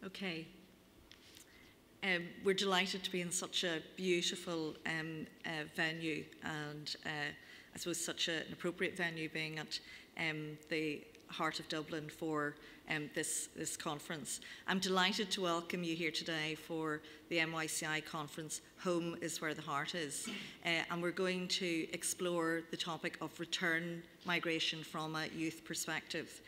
Okay. We're delighted to be in such a beautiful venue, and I suppose such an appropriate venue, being at the heart of Dublin for this conference. I'm delighted to welcome you here today for the NYCI conference, Home is Where the Heart Is. And we're going to explore the topic of return migration from a youth perspective.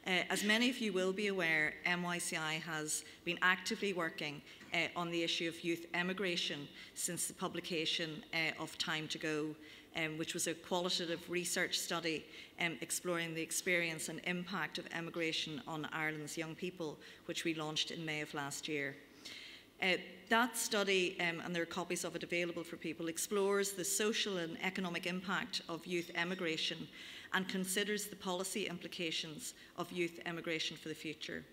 As many of you will be aware, NYCI has been actively working on the issue of youth emigration since the publication of Time to Go, which was a qualitative research study exploring the experience and impact of emigration on Ireland's young people, which we launched in May of last year. That study, and there are copies of it available for people, explores the social and economic impact of youth emigration and considers the policy implications of youth emigration for the future.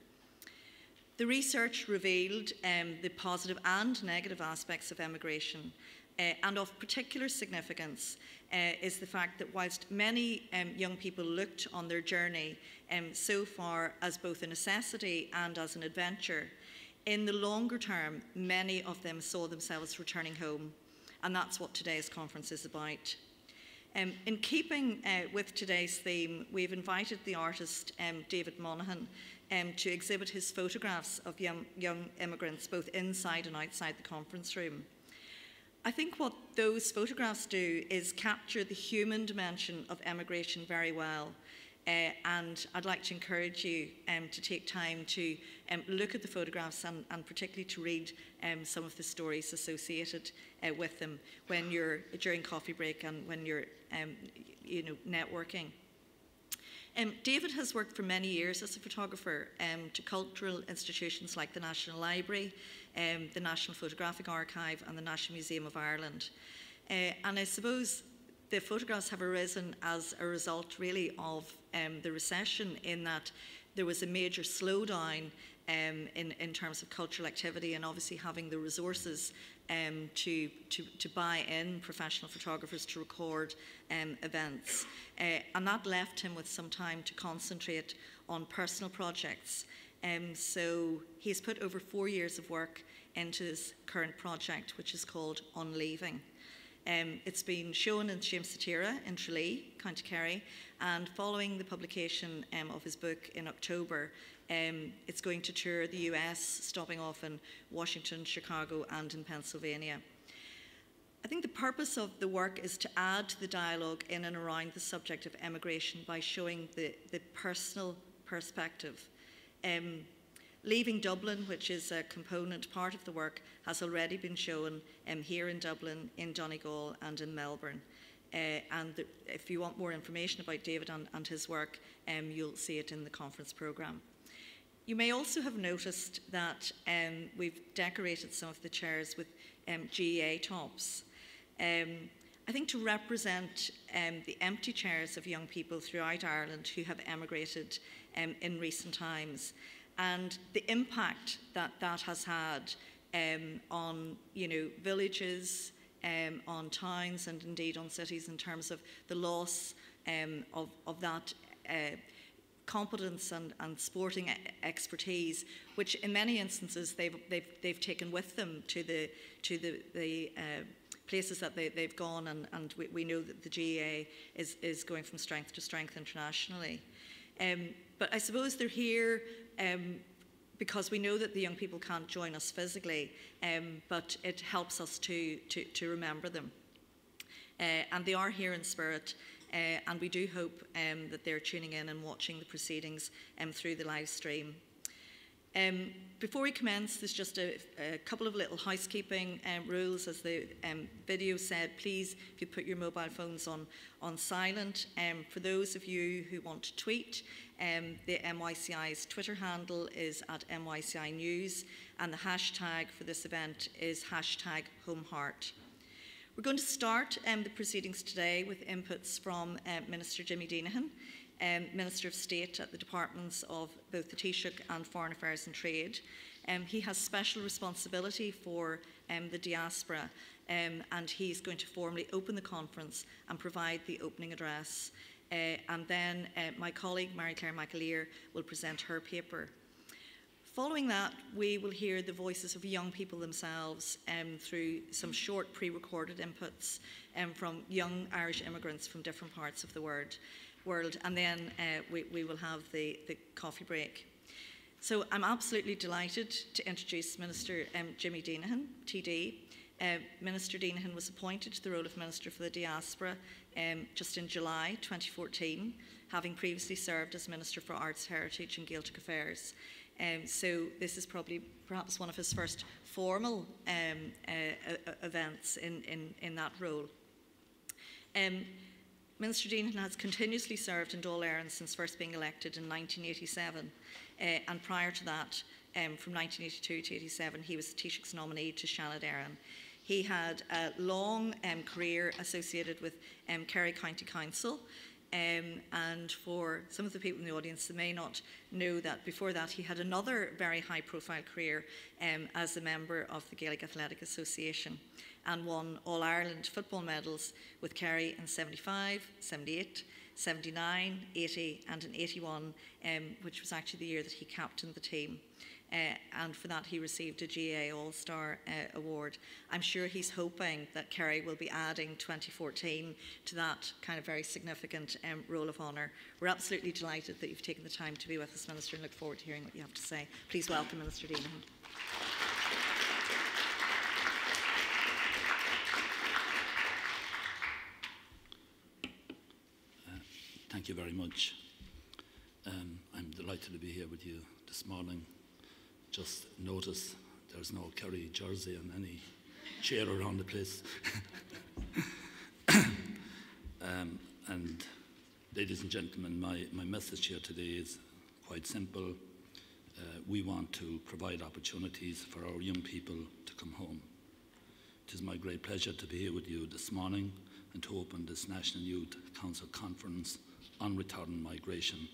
The research revealed the positive and negative aspects of emigration, and of particular significance is the fact that whilst many young people looked on their journey so far as both a necessity and as an adventure, in the longer term, many of them saw themselves returning home, and that's what today's conference is about. In keeping with today's theme, we've invited the artist David Deenihan to exhibit his photographs of young immigrants both inside and outside the conference room. I think what those photographs do is capture the human dimension of emigration very well. And I'd like to encourage you to take time to look at the photographs and particularly to read some of the stories associated with them when you're during coffee break and when you're networking. David has worked for many years as a photographer to cultural institutions like the National Library, the National Photographic Archive and the National Museum of Ireland. And I suppose the photographs have arisen as a result really of the recession, in that there was a major slowdown in terms of cultural activity, and obviously having the resources to buy in professional photographers to record events. And that left him with some time to concentrate on personal projects. So he's put over 4 years of work into this current project, which is called On Leaving. It's been shown in Diaspora in Tralee, County Kerry, and following the publication of his book in October, it's going to tour the US, stopping off in Washington, Chicago, and in Pennsylvania. I think the purpose of the work is to add to the dialogue in and around the subject of emigration by showing the personal perspective. Leaving Dublin, which is a component part of the work, has already been shown here in Dublin, in Donegal and in Melbourne. If you want more information about David and his work, you'll see it in the conference programme. You may also have noticed that we've decorated some of the chairs with GEA tops. I think to represent the empty chairs of young people throughout Ireland who have emigrated in recent times, and the impact that that has had on villages, on towns, and indeed on cities, in terms of the loss of that competence and sporting expertise, which in many instances they've taken with them to the places that they've gone, and we know that the GEA is going from strength to strength internationally. But I suppose they're here because we know that the young people can't join us physically, but it helps us to remember them. And they are here in spirit, and we do hope that they're tuning in and watching the proceedings through the live stream. Before we commence, there's just a couple of little housekeeping rules. As the video said, please, if you put your mobile phones on silent. For those of you who want to tweet, the NYCI's Twitter handle is @NYCI News, and the hashtag for this event is #HomeHeart. We're going to start the proceedings today with inputs from Minister Jimmy Deenihan, Minister of State at the Departments of both the Taoiseach and Foreign Affairs and Trade. He has special responsibility for the Diaspora, and he's going to formally open the conference and provide the opening address. And then my colleague, McAleer, will present her paper. Following that, we will hear the voices of young people themselves through some short pre-recorded inputs from young Irish immigrants from different parts of the world, and then we will have the coffee break. So I'm absolutely delighted to introduce Minister Jimmy Deenihan, TD. Minister Deenihan was appointed to the role of Minister for the Diaspora just in July 2014, having previously served as Minister for Arts, Heritage and Gaeltacht Affairs. So this is perhaps one of his first formal events in that role. Minister Deenihan has continuously served in Dáil Éireann since first being elected in 1987, and prior to that, from 1982 to 87, he was the Taoiseach's nominee to Seanad Éireann. He had a long career associated with Kerry County Council, and for some of the people in the audience, they may not know that before that he had another very high-profile career as a member of the Gaelic Athletic Association, and won All-Ireland football medals with Kerry in 75, 78, 79, 80 and in 81, which was actually the year that he captained the team. And for that he received a GAA All-Star award. I'm sure he's hoping that Kerry will be adding 2014 to that kind of very significant role of honour. We're absolutely delighted that you've taken the time to be with us, Minister, and look forward to hearing what you have to say. Please welcome Minister Deenihan. Thank you very much. I'm delighted to be here with you this morning. Just notice there's no Kerry jersey on any chair around the place. And ladies and gentlemen, my message here today is quite simple. We want to provide opportunities for our young people to come home. It is my great pleasure to be here with you this morning and to open this National Youth Council Conference on return migration.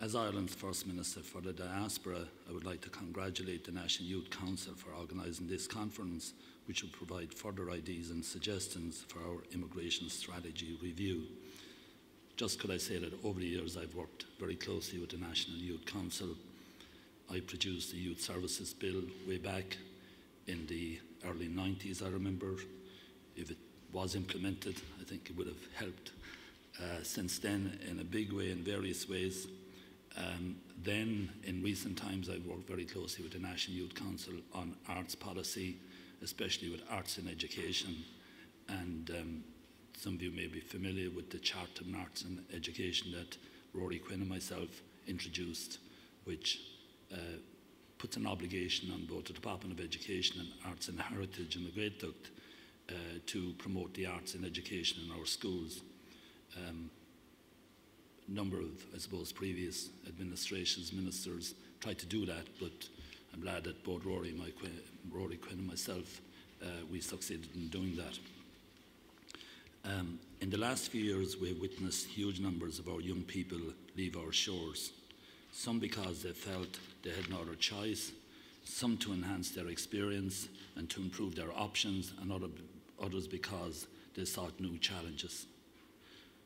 As Ireland's First Minister for the Diaspora, I would like to congratulate the National Youth Council for organising this conference, which will provide further ideas and suggestions for our immigration strategy review. Just could I say that over the years I've worked very closely with the National Youth Council. I produced the Youth Services Bill way back in the early 90s, I remember. If it was implemented, I think it would have helped since then in a big way, in various ways. Then, in recent times, I've worked very closely with the National Youth Council on arts policy, especially with arts in education. And some of you may be familiar with the Charter on Arts and Education that Rory Quinn and myself introduced, which puts an obligation on both the Department of Education and Arts and Heritage and the Gaeltacht to promote the arts in education in our schools. Number of, I suppose, previous administrations, ministers tried to do that, but I'm glad that both Rory Quinn and myself, we succeeded in doing that. In the last few years, we have witnessed huge numbers of our young people leave our shores, some because they felt they had no other choice, some to enhance their experience and to improve their options, and others because they sought new challenges.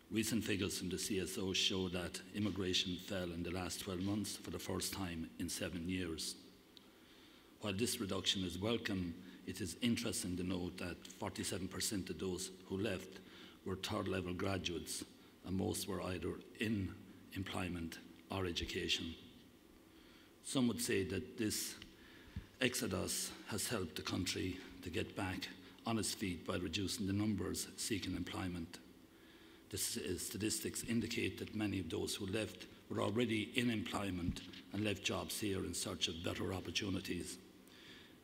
Recent figures from the CSO show that immigration fell in the last 12 months for the first time in 7 years. While this reduction is welcome, it is interesting to note that 47% of those who left were third-level graduates, and most were either in employment or education. Some would say that this exodus has helped the country to get back on its feet by reducing the numbers seeking employment. The statistics indicate that many of those who left were already in employment and left jobs here in search of better opportunities.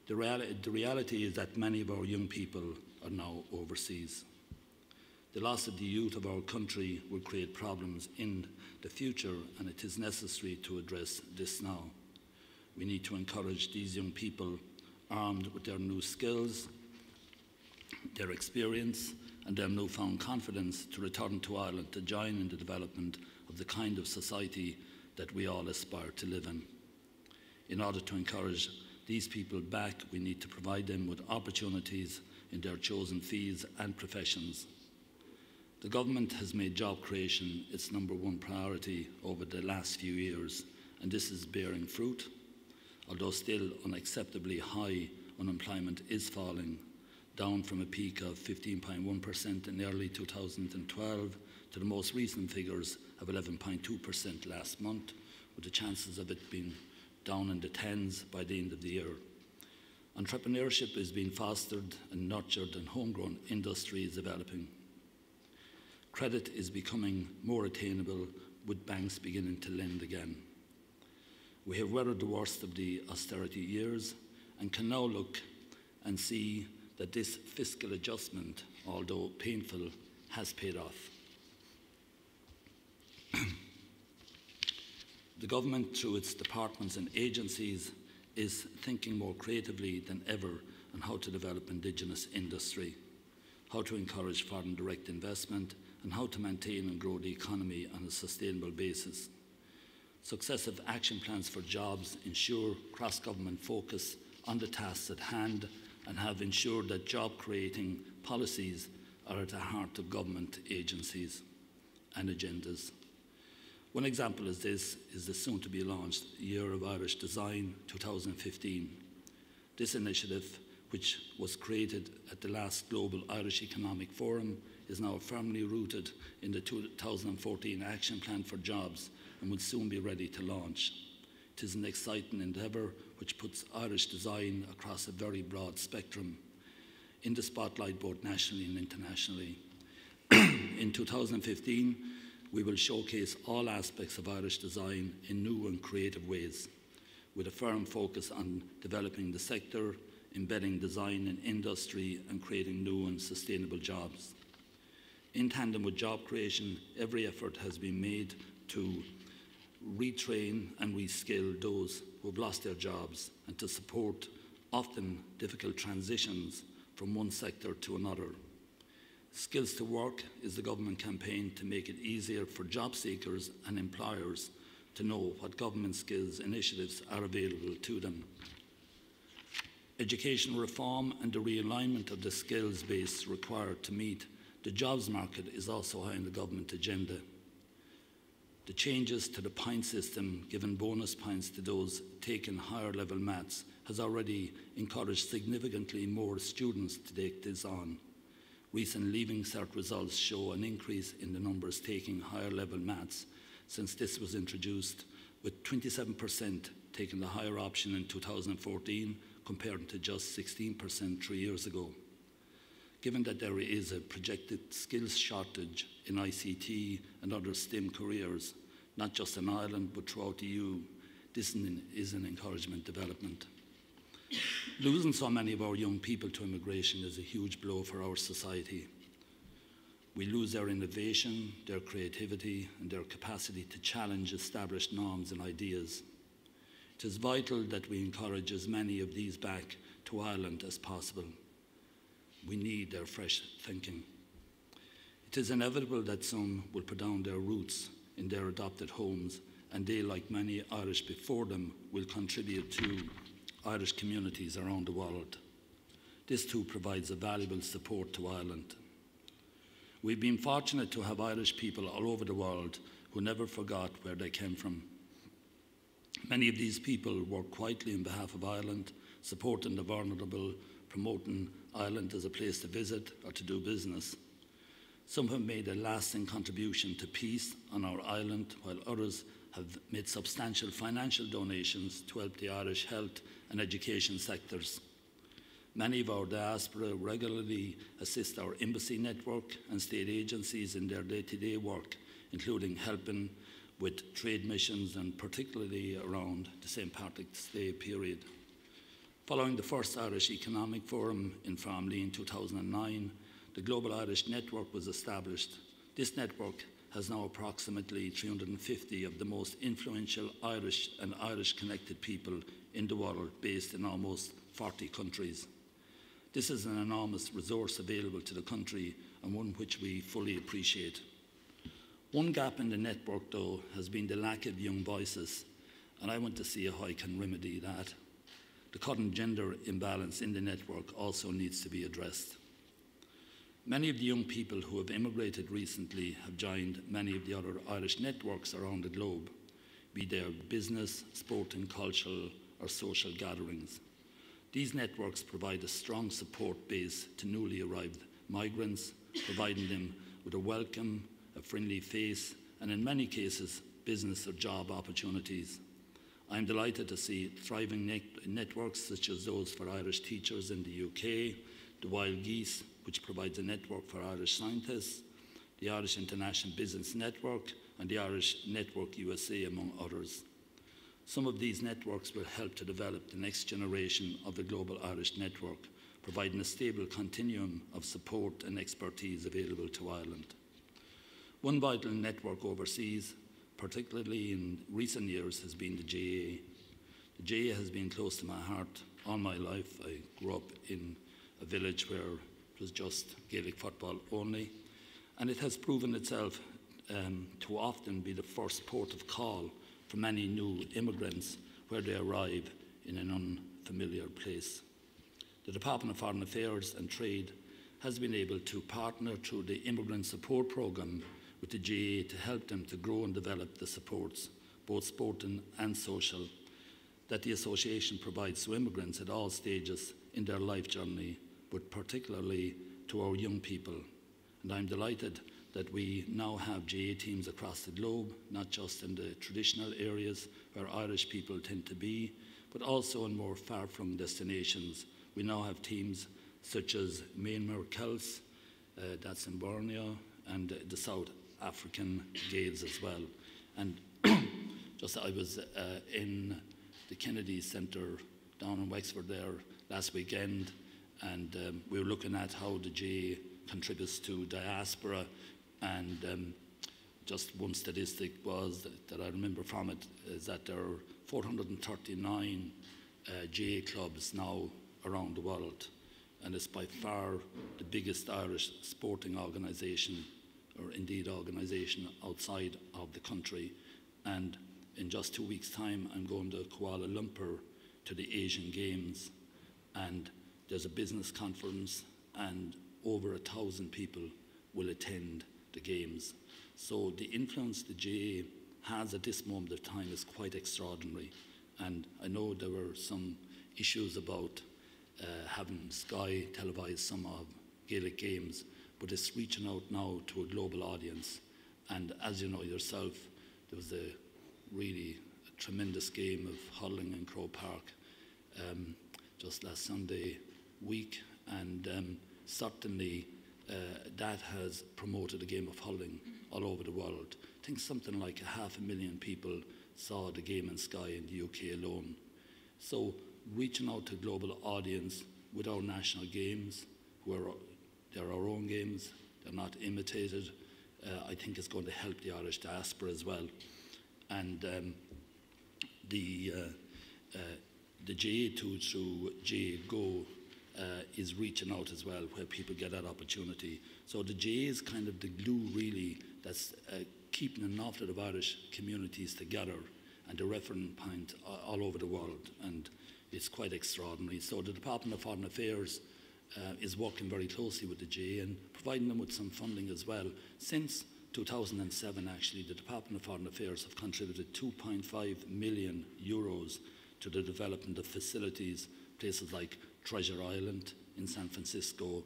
The reality is that many of our young people are now overseas. The loss of the youth of our country will create problems in the future, and it is necessary to address this now. We need to encourage these young people, armed with their new skills, their experience, and their newfound confidence, to return to Ireland to join in the development of the kind of society that we all aspire to live in. In order to encourage these people back, we need to provide them with opportunities in their chosen fields and professions. The government has made job creation its #1 priority over the last few years, and this is bearing fruit. Although still unacceptably high, unemployment is falling, down from a peak of 15.1% in early 2012 to the most recent figures of 11.2% last month, with the chances of it being down in the tens by the end of the year. Entrepreneurship is being fostered and nurtured, and homegrown industry is developing. Credit is becoming more attainable, with banks beginning to lend again. We have weathered the worst of the austerity years and can now look and see that this fiscal adjustment, although painful, has paid off. The government, through its departments and agencies, is thinking more creatively than ever on how to develop Indigenous industry, how to encourage foreign direct investment, and how to maintain and grow the economy on a sustainable basis. Successive action plans for jobs ensure cross-government focus on the tasks at hand and have ensured that job-creating policies are at the heart of government agencies and agendas. One example of this is the soon-to-be-launched Year of Irish Design 2015. This initiative, which was created at the last Global Irish Economic Forum, is now firmly rooted in the 2014 Action Plan for Jobs and will soon be ready to launch. It is an exciting endeavour which puts Irish design across a very broad spectrum in the spotlight both nationally and internationally. In 2015, we will showcase all aspects of Irish design in new and creative ways, with a firm focus on developing the sector, embedding design in industry, and creating new and sustainable jobs. In tandem with job creation, every effort has been made to retrain and reskill those who have lost their jobs and to support often difficult transitions from one sector to another. Skills to Work is the government campaign to make it easier for job seekers and employers to know what government skills initiatives are available to them. Education reform and the realignment of the skills base required to meet the jobs market is also high on the government agenda. The changes to the point system, giving bonus points to those taking higher level maths, has already encouraged significantly more students to take this on. Recent Leaving Cert results show an increase in the numbers taking higher level maths since this was introduced, with 27% taking the higher option in 2014 compared to just 16% 3 years ago. Given that there is a projected skills shortage in ICT and other STEM careers, not just in Ireland but throughout the EU, this is an encouragement development. Losing so many of our young people to immigration is a huge blow for our society. We lose their innovation, their creativity, and their capacity to challenge established norms and ideas. It is vital that we encourage as many of these back to Ireland as possible. We need their fresh thinking. It is inevitable that some will put down their roots in their adopted homes, and they, like many Irish before them, will contribute to Irish communities around the world. This too provides a valuable support to Ireland. We've been fortunate to have Irish people all over the world who never forgot where they came from. Many of these people work quietly on behalf of Ireland, supporting the vulnerable, promoting Ireland as a place to visit or to do business. Some have made a lasting contribution to peace on our island, while others have made substantial financial donations to help the Irish health and education sectors. Many of our diaspora regularly assist our embassy network and state agencies in their day-to-day work, including helping with trade missions and particularly around the St. Patrick's Day period. Following the first Irish Economic Forum in Farmley in 2009, the Global Irish Network was established. This network has now approximately 350 of the most influential Irish and Irish-connected people in the world, based in almost 40 countries. This is an enormous resource available to the country, and one which we fully appreciate. One gap in the network, though, has been the lack of young voices, and I want to see how I can remedy that. The current gender imbalance in the network also needs to be addressed. Many of the young people who have immigrated recently have joined many of the other Irish networks around the globe. be they business, sporting, cultural or social gatherings. These networks provide a strong support base to newly arrived migrants, providing them with a welcome, a friendly face, and in many cases, business or job opportunities. I am delighted to see thriving networks such as those for Irish teachers in the UK, the Wild Geese, which provides a network for Irish scientists, the Irish International Business Network, and the Irish Network USA, among others. Some of these networks will help to develop the next generation of the Global Irish Network, providing a stable continuum of support and expertise available to Ireland. One vital network overseas, particularly in recent years, has been the GAA. The GAA has been close to my heart all my life. I grew up in a village where it was just Gaelic football only, and it has proven itself to often be the first port of call for many new immigrants where they arrive in an unfamiliar place. The Department of Foreign Affairs and Trade has been able to partner through the Immigrant Support Programme with the GAA to help them to grow and develop the supports, both sporting and social, that the association provides to immigrants at all stages in their life journey, but particularly to our young people. And I'm delighted that we now have GAA teams across the globe, not just in the traditional areas where Irish people tend to be, but also in more far-flung destinations. We now have teams such as Myanmar Celts, that's in Borneo, and the South African Gaels as well. And I was in the Kennedy Centre down in Wexford there last weekend, and we were looking at how the GAA contributes to Diaspora, and just one statistic was that I remember from it is that there are 439 GAA clubs now around the world, and it's by far the biggest Irish sporting organisation, or indeed organisation outside of the country. And in just 2 weeks' time, I'm going to Kuala Lumpur to the Asian Games, and there's a business conference, and over 1,000 people will attend the Games. So the influence the GAA has at this moment of time is quite extraordinary. And I know there were some issues about having Sky televise some of Gaelic games, but it's reaching out now to a global audience. And as you know yourself, there was a really tremendous game of hurling in Croke Park just last Sunday week, and certainly that has promoted the game of hurling all over the world. I think something like 500,000 people saw the game in Sky in the UK alone. So reaching out to a global audience with our national games, they're our own games, they're not imitated, I think is going to help the Irish diaspora as well. And the GAA tool through GAA Go is reaching out as well, where people get that opportunity. So the GAA is kind of the glue really that's keeping an awful lot of Irish communities together, and the reference point all over the world, and it's quite extraordinary. So the Department of Foreign Affairs is working very closely with the GAA and providing them with some funding as well. Since 2007, actually, the Department of Foreign Affairs have contributed 2.5 million euros to the development of facilities, places like Treasure Island in San Francisco,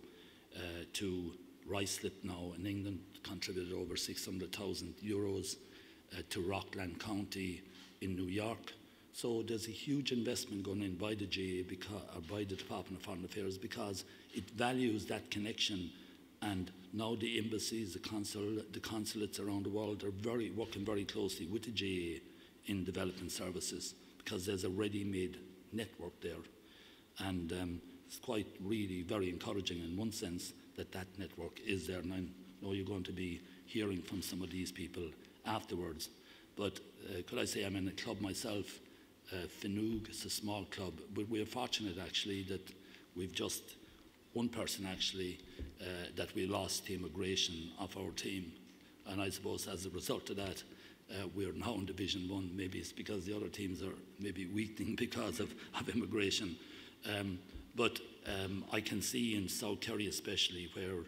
to Ruislip now in England, contributed over 600,000 euros, to Rockland County in New York. So there's a huge investment going in by the GAA, by the Department of Foreign Affairs, because it values that connection. And now the embassies, the consulates around the world are working very closely with the GAA in development services, because there's a ready-made network there. And it's quite really very encouraging in one sense that network is there. And I know you're going to be hearing from some of these people afterwards. But could I say I'm in a club myself, Finnoog, it's a small club, but we're fortunate actually that we've just one person actually that we lost to immigration of our team. And I suppose as a result of that, we're now in Division 1. Maybe it's because the other teams are maybe weakening because of immigration. But I can see in South Kerry especially, where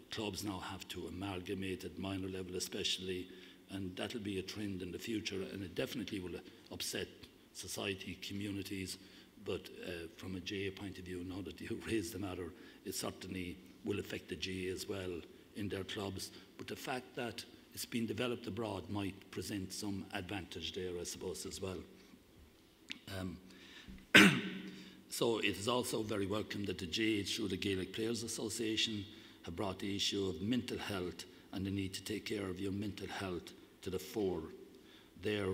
clubs now have to amalgamate at minor level especially, and that'll be a trend in the future, and it definitely will upset society, communities, but from a GA point of view, now that you raised the matter, it certainly will affect the GA as well in their clubs. But the fact that it's been developed abroad might present some advantage there, I suppose, as well. So it is also very welcome that the GA, through the Gaelic Players Association, have brought the issue of mental health and the need to take care of your mental health to the fore. There,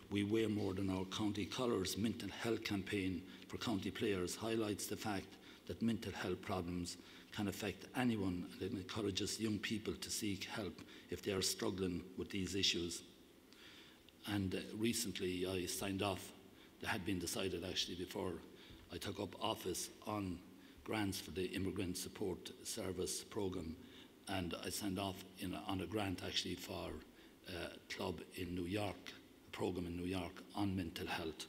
We Wear More Than Our County Colours mental health campaign for county players highlights the fact that mental health problems can affect anyone, and it encourages young people to seek help if they are struggling with these issues. And recently I signed off, that had been decided actually before I took up office, on grants for the Immigrant Support Service programme, and I signed off on a grant actually for a club in New York, a programme in New York on mental health.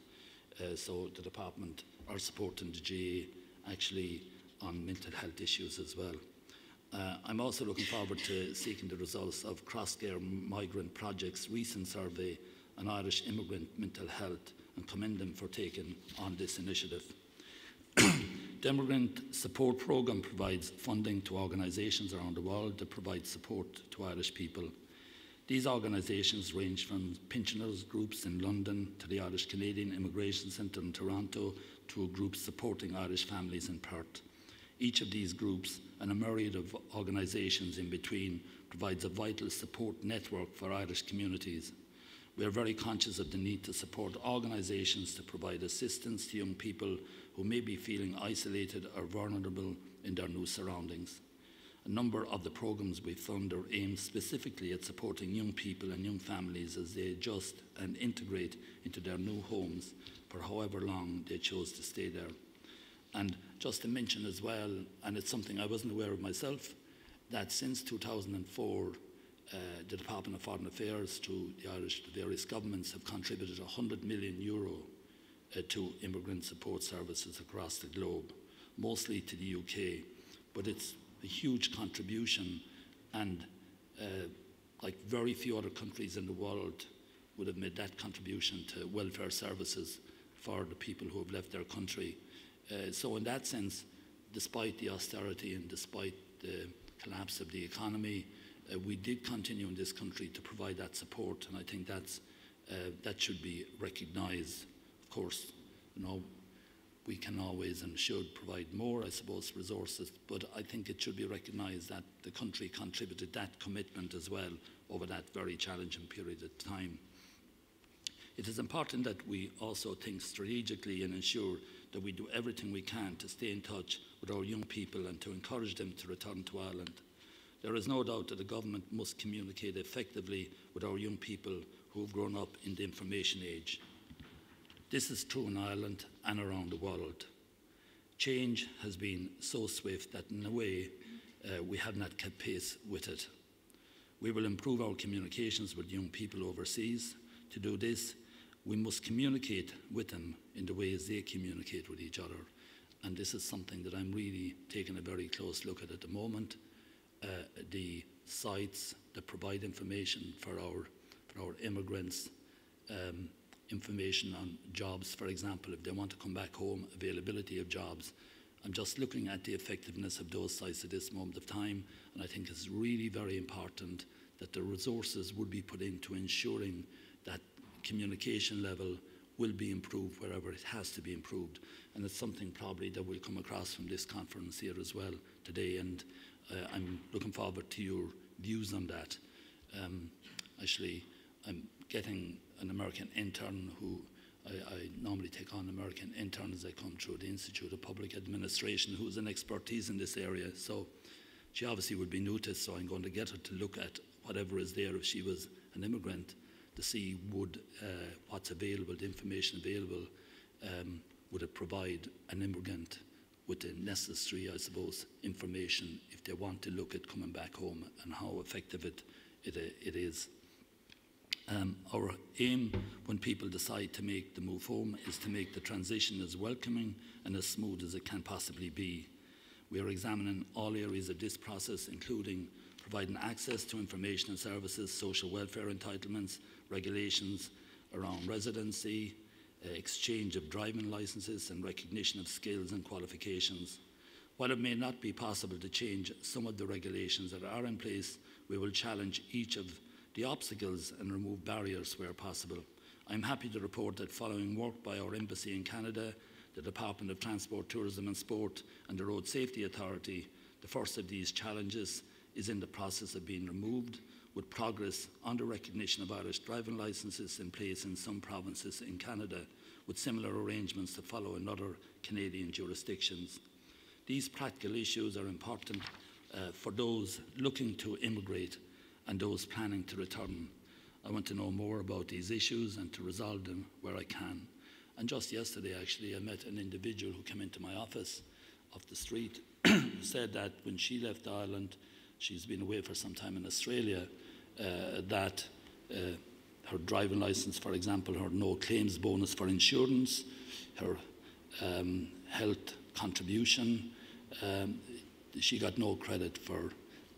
So the department are supporting the GA actually on mental health issues as well. I'm also looking forward to seeking the results of Crossgare Migrant Project's recent survey on Irish immigrant mental health, and commend them for taking on this initiative. The Immigrant Support Programme provides funding to organisations around the world that provide support to Irish people. These organisations range from pensioners groups in London to the Irish Canadian Immigration Centre in Toronto to groups supporting Irish families in Perth. Each of these groups, and a myriad of organisations in between, provides a vital support network for Irish communities. We are very conscious of the need to support organisations to provide assistance to young people who may be feeling isolated or vulnerable in their new surroundings. A number of the programmes we fund are aimed specifically at supporting young people and young families as they adjust and integrate into their new homes for however long they chose to stay there. And just to mention as well, and it's something I wasn't aware of myself, that since 2004, the Department of Foreign Affairs to the various governments have contributed €100 million to immigrant support services across the globe, mostly to the UK. But it's a huge contribution, and like very few other countries in the world would have made that contribution to welfare services for the people who have left their country. So in that sense, despite the austerity and despite the collapse of the economy, we did continue in this country to provide that support, and I think that should be recognised. Of course, we can always and should provide more, I suppose, resources, but I think it should be recognised that the country contributed that commitment as well over that very challenging period of time. It is important that we also think strategically and ensure that we do everything we can to stay in touch with our young people and to encourage them to return to Ireland. There is no doubt that the government must communicate effectively with our young people who have grown up in the information age. This is true in Ireland and around the world. Change has been so swift that in a way we have not kept pace with it. We will improve our communications with young people overseas. To do this, we must communicate with them in the ways they communicate with each other. And this is something that I'm really taking a very close look at the moment. The sites that provide information for our immigrants, information on jobs, for example, if they want to come back home, availability of jobs. I'm just looking at the effectiveness of those sites at this moment of time, and I think it's really very important that the resources would be put into ensuring that communication level will be improved wherever it has to be improved. And it's something probably that will come across from this conference here as well today, and I'm looking forward to your views on that. Actually, I'm getting an American intern who I normally take on American interns as I come through the Institute of Public Administration, who's an expertise in this area. So she obviously would be new to this, so I'm going to get her to look at whatever is there if she was an immigrant, to see what's available, the information available, would it provide an immigrant with the necessary, I suppose, information if they want to look at coming back home, and how effective it is. Our aim when people decide to make the move home is to make the transition as welcoming and as smooth as it can possibly be. We are examining all areas of this process, including providing access to information and services, social welfare entitlements, regulations around residency, exchange of driving licenses and recognition of skills and qualifications. While it may not be possible to change some of the regulations that are in place, we will challenge each of the obstacles and remove barriers where possible. I'm happy to report that following work by our Embassy in Canada, the Department of Transport, Tourism and Sport and the Road Safety Authority, the first of these challenges is in the process of being removed, with progress on the recognition of Irish driving licences in place in some provinces in Canada, with similar arrangements to follow in other Canadian jurisdictions. These practical issues are important for those looking to immigrate and those planning to return. I want to know more about these issues and to resolve them where I can. And just yesterday, actually, I met an individual who came into my office off the street who said that when she left Ireland, she's been away for some time in Australia, that her driving licence, for example, her no claims bonus for insurance, her health contribution, she got no credit for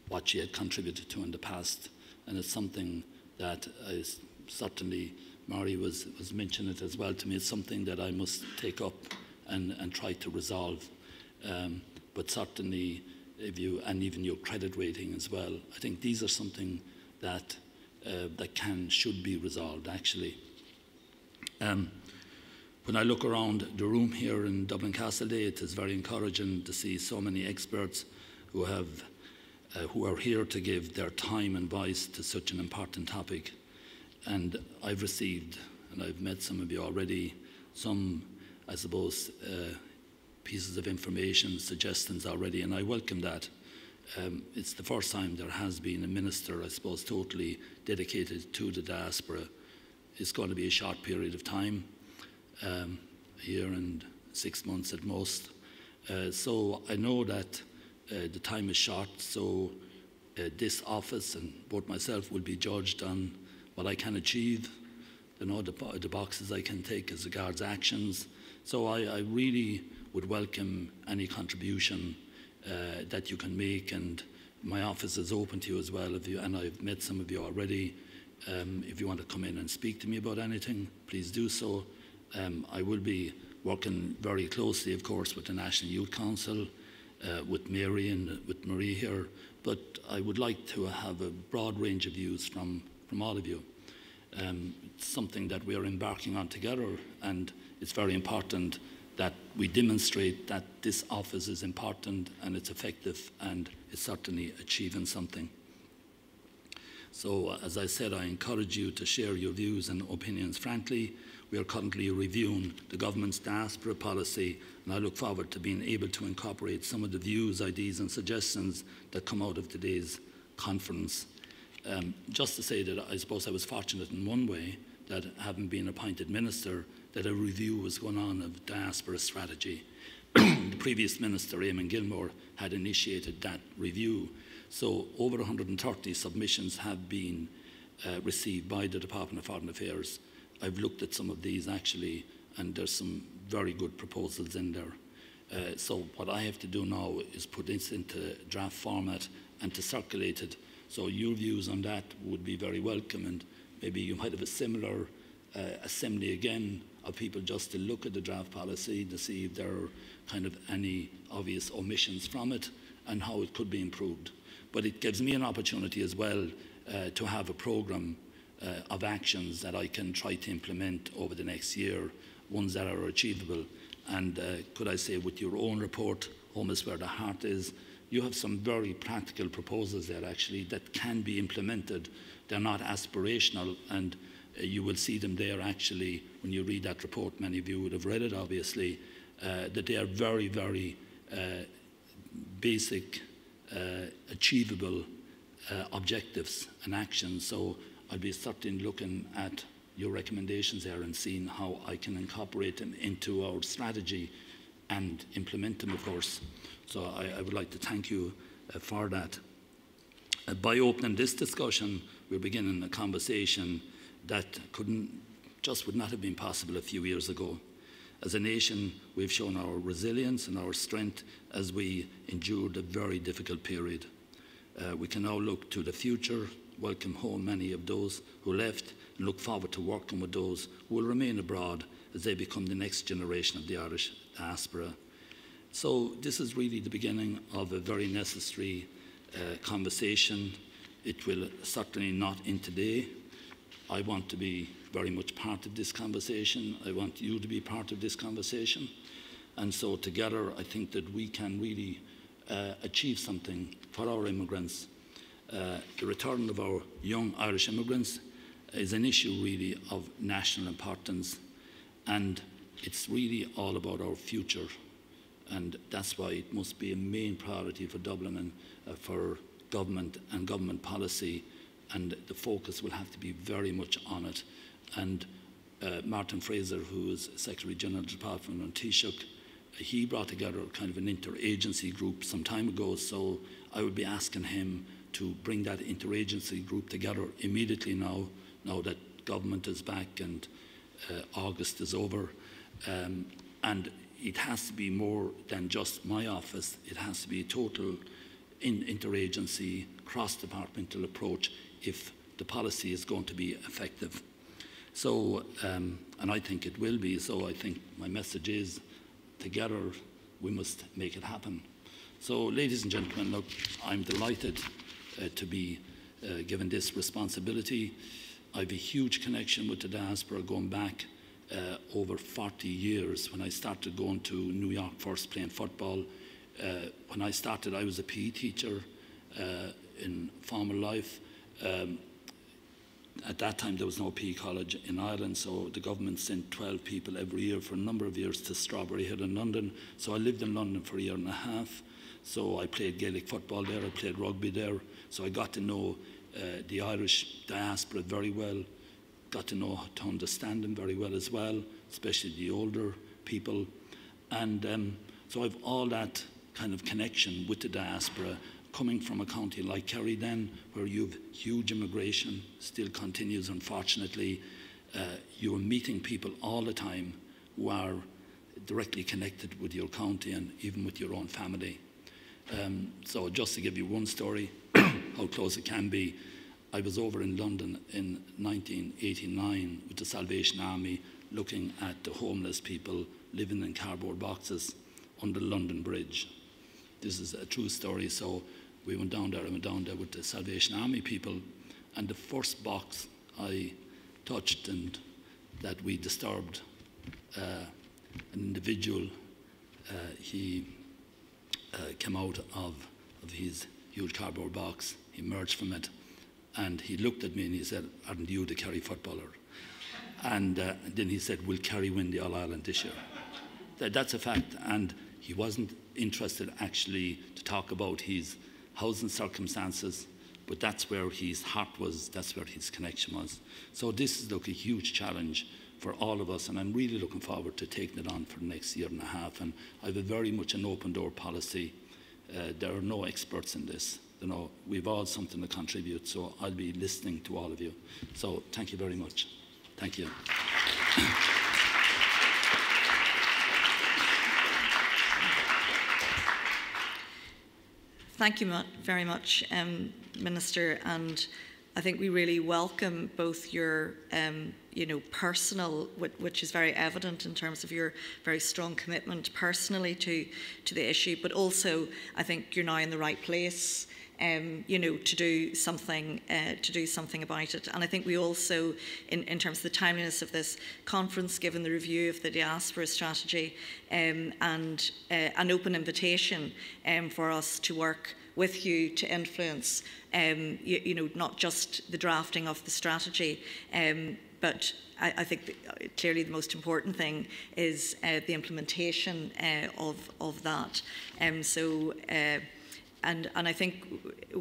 what she had contributed to in the past. And it's something that is certainly, Mary was mentioning it as well to me, it's something that I must take up and try to resolve. But certainly, and even your credit rating as well, I think these are something that should be resolved actually. When I look around the room here in Dublin Castle Day, it is very encouraging to see so many experts who are here to give their time and voice to such an important topic. And I've received, and I've met some of you already, some, I suppose, pieces of information, suggestions already, and I welcome that. It's the first time there has been a minister, I suppose, totally dedicated to the diaspora. It's going to be a short period of time, a year and 6 months at most. So I know that the time is short, so this office and both myself will be judged on what I can achieve, the boxes I can take as regards actions. So I really would welcome any contribution that you can make, and my office is open to you as well. And I've met some of you already. If you want to come in and speak to me about anything, please do so. I will be working very closely, of course, with the National Youth Council, with Mary and with Marie here, but I would like to have a broad range of views from all of you. It's something that we are embarking on together, and it's very important that we demonstrate that this office is important and it's effective and it's certainly achieving something. So, as I said, I encourage you to share your views and opinions frankly. We are currently reviewing the government's diaspora policy, and I look forward to being able to incorporate some of the views, ideas and suggestions that come out of today's conference. Just to say that I suppose I was fortunate in one way that, having been appointed minister, that a review was going on of diaspora strategy. The previous minister, Eamon Gilmore, had initiated that review. So over 130 submissions have been received by the Department of Foreign Affairs. I've looked at some of these actually, and there's some very good proposals in there. So what I have to do now is put this into draft format and to circulate it. So your views on that would be very welcome, and maybe you might have a similar assembly again of people just to look at the draft policy to see if there are kind of any obvious omissions from it and how it could be improved. But it gives me an opportunity as well to have a programme of actions that I can try to implement over the next year, ones that are achievable. And could I say, with your own report, Home is Where the Heart Is, you have some very practical proposals there actually that can be implemented. They're not aspirational, and you will see them there actually when you read that report. Many of you would have read it obviously, that they are very, very basic, achievable objectives and actions. So I'll be certainly looking at your recommendations there and seeing how I can incorporate them into our strategy and implement them, of course. So I would like to thank you for that. By opening this discussion, we're beginning a conversation that would not have been possible a few years ago. As a nation, we've shown our resilience and our strength as we endured a very difficult period. We can now look to the future, welcome home many of those who left, and look forward to working with those who will remain abroad as they become the next generation of the Irish diaspora. So this is really the beginning of a very necessary conversation. It will certainly not end today. I want to be very much part of this conversation. I want you to be part of this conversation. And so together I think that we can really achieve something for our immigrants. The return of our young Irish immigrants is an issue really of national importance, and it's really all about our future. And that's why it must be a main priority for Dublin and for government and government policy, and the focus will have to be very much on it. And Martin Fraser, who is Secretary General of the Department on Taoiseach, he brought together kind of an interagency group some time ago, so I would be asking him to bring that interagency group together immediately now that government is back and August is over. And it has to be more than just my office. It has to be a total interagency, cross-departmental approach if the policy is going to be effective. So, and I think it will be, so I think my message is, together we must make it happen. So, ladies and gentlemen, look, I'm delighted to be given this responsibility. I have a huge connection with the diaspora going back over 40 years. When I started going to New York first playing football, when I started I was a PE teacher in formal life. At that time there was no PE college in Ireland, so the government sent 12 people every year for a number of years to Strawberry Hill in London. So I lived in London for a year and a half. So I played Gaelic football there, I played rugby there. So I got to know the Irish diaspora very well, got to know how to understand them very well as well, especially the older people. And so I have all that kind of connection with the diaspora, coming from a county like Kerry then, where you have huge immigration, still continues unfortunately. You are meeting people all the time who are directly connected with your county and even with your own family. So just to give you one story, how close it can be, I was over in London in 1989 with the Salvation Army looking at the homeless people living in cardboard boxes under the London Bridge. This is a true story. So we went down there, I went down there with the Salvation Army people, and the first box I touched and that we disturbed, an individual, he came out of his huge cardboard box, he emerged from it, and he looked at me and he said, "Aren't you the Kerry footballer?" And then he said, "Will Kerry win the All-Ireland this year?" That's a fact, and he wasn't interested actually to talk about his housing circumstances, but that's where his heart was, that's where his connection was. So this is, look, a huge challenge for all of us, and I'm really looking forward to taking it on for the next year and a half. And I have a very much an open door policy. There are no experts in this. You know, we've all something to contribute, so I'll be listening to all of you. So thank you very much. Thank you. Thank you very much, Minister, and I think we really welcome both your personal, which is very evident in terms of your very strong commitment personally to the issue, but also I think you're now in the right place, to do something about it. And I think we also, in terms of the timeliness of this conference, given the review of the diaspora strategy, and an open invitation for us to work with you to influence, not just the drafting of the strategy, but I think clearly the most important thing is the implementation of that. And I think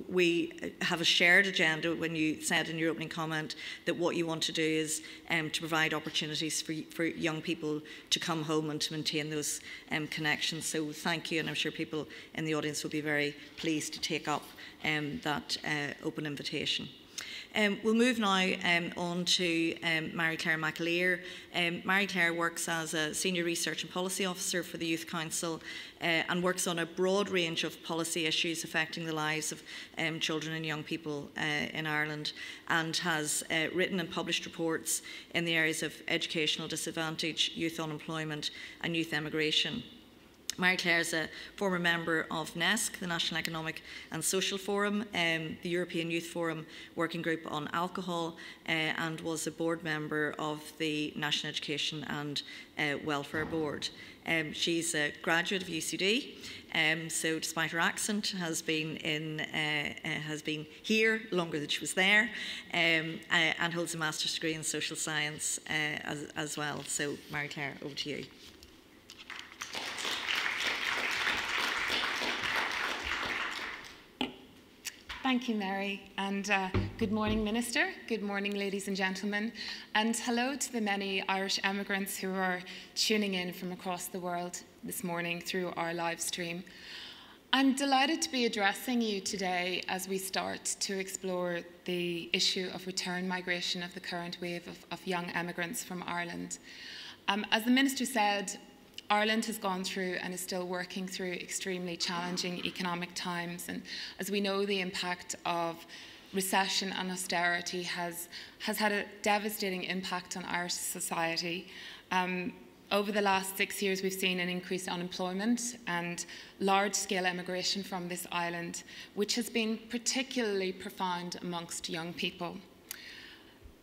we have a shared agenda when you said in your opening comment that what you want to do is to provide opportunities for young people to come home and to maintain those connections. So thank you, and I'm sure people in the audience will be very pleased to take up that open invitation. We'll move now on to Mary-Claire McAleer. Mary-Claire works as a Senior Research and Policy Officer for the Youth Council and works on a broad range of policy issues affecting the lives of children and young people in Ireland, and has written and published reports in the areas of educational disadvantage, youth unemployment and youth emigration. Mary-Claire is a former member of NESC, the National Economic and Social Forum, the European Youth Forum Working Group on Alcohol, and was a board member of the National Education and Welfare Board. She's a graduate of UCD, so despite her accent, has been here longer than she was there, and holds a master's degree in social science as well. So, Mary-Claire, over to you. Thank you, Mary, and good morning, Minister. Good morning, ladies and gentlemen, and hello to the many Irish emigrants who are tuning in from across the world this morning through our live stream. I'm delighted to be addressing you today as we start to explore the issue of return migration of the current wave of young emigrants from Ireland. As the Minister said, Ireland has gone through and is still working through extremely challenging economic times, and as we know, the impact of recession and austerity has had a devastating impact on Irish society. Over the last 6 years, we've seen an increased unemployment and large-scale emigration from this island, which has been particularly profound amongst young people.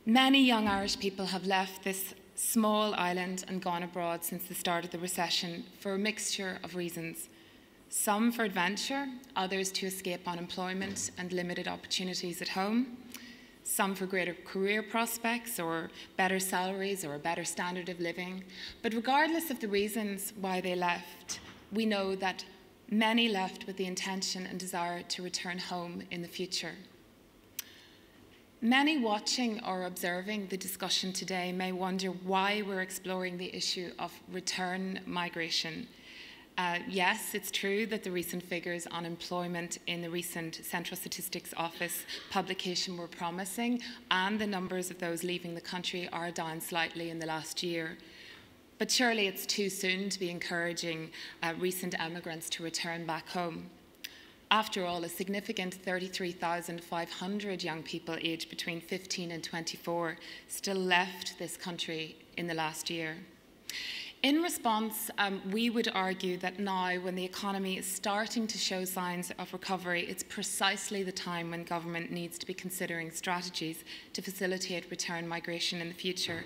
Many young Irish people have left this small island and gone abroad since the start of the recession for a mixture of reasons. Some for adventure, others to escape unemployment and limited opportunities at home, some for greater career prospects or better salaries or a better standard of living. But regardless of the reasons why they left, we know that many left with the intention and desire to return home in the future. Many watching or observing the discussion today may wonder why we're exploring the issue of return migration. Yes, it's true that the recent figures on employment in the recent Central Statistics Office publication were promising, and the numbers of those leaving the country are down slightly in the last year. But surely it's too soon to be encouraging recent emigrants to return back home. After all, a significant 33,500 young people aged between 15 and 24 still left this country in the last year. In response, we would argue that now, when the economy is starting to show signs of recovery, it's precisely the time when government needs to be considering strategies to facilitate return migration in the future.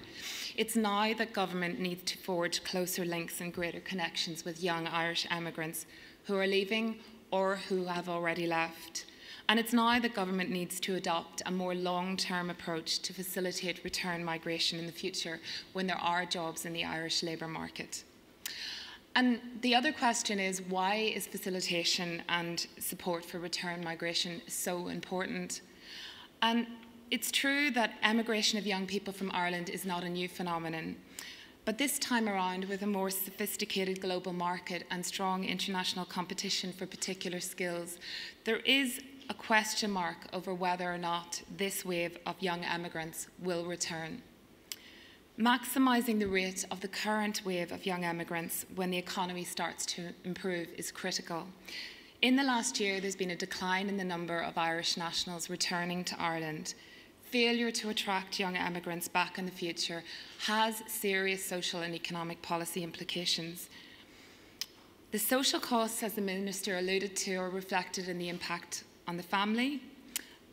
It's now that government needs to forge closer links and greater connections with young Irish emigrants who are leaving or who have already left. And it's now that government needs to adopt a more long-term approach to facilitate return migration in the future when there are jobs in the Irish labour market. And the other question is, why is facilitation and support for return migration so important? And it's true that emigration of young people from Ireland is not a new phenomenon. But this time around, with a more sophisticated global market and strong international competition for particular skills, there is a question mark over whether or not this wave of young emigrants will return. Maximising the rate of the current wave of young emigrants when the economy starts to improve is critical. In the last year, there's been a decline in the number of Irish nationals returning to Ireland. Failure to attract young emigrants back in the future has serious social and economic policy implications. The social costs, as the Minister alluded to, are reflected in the impact on the family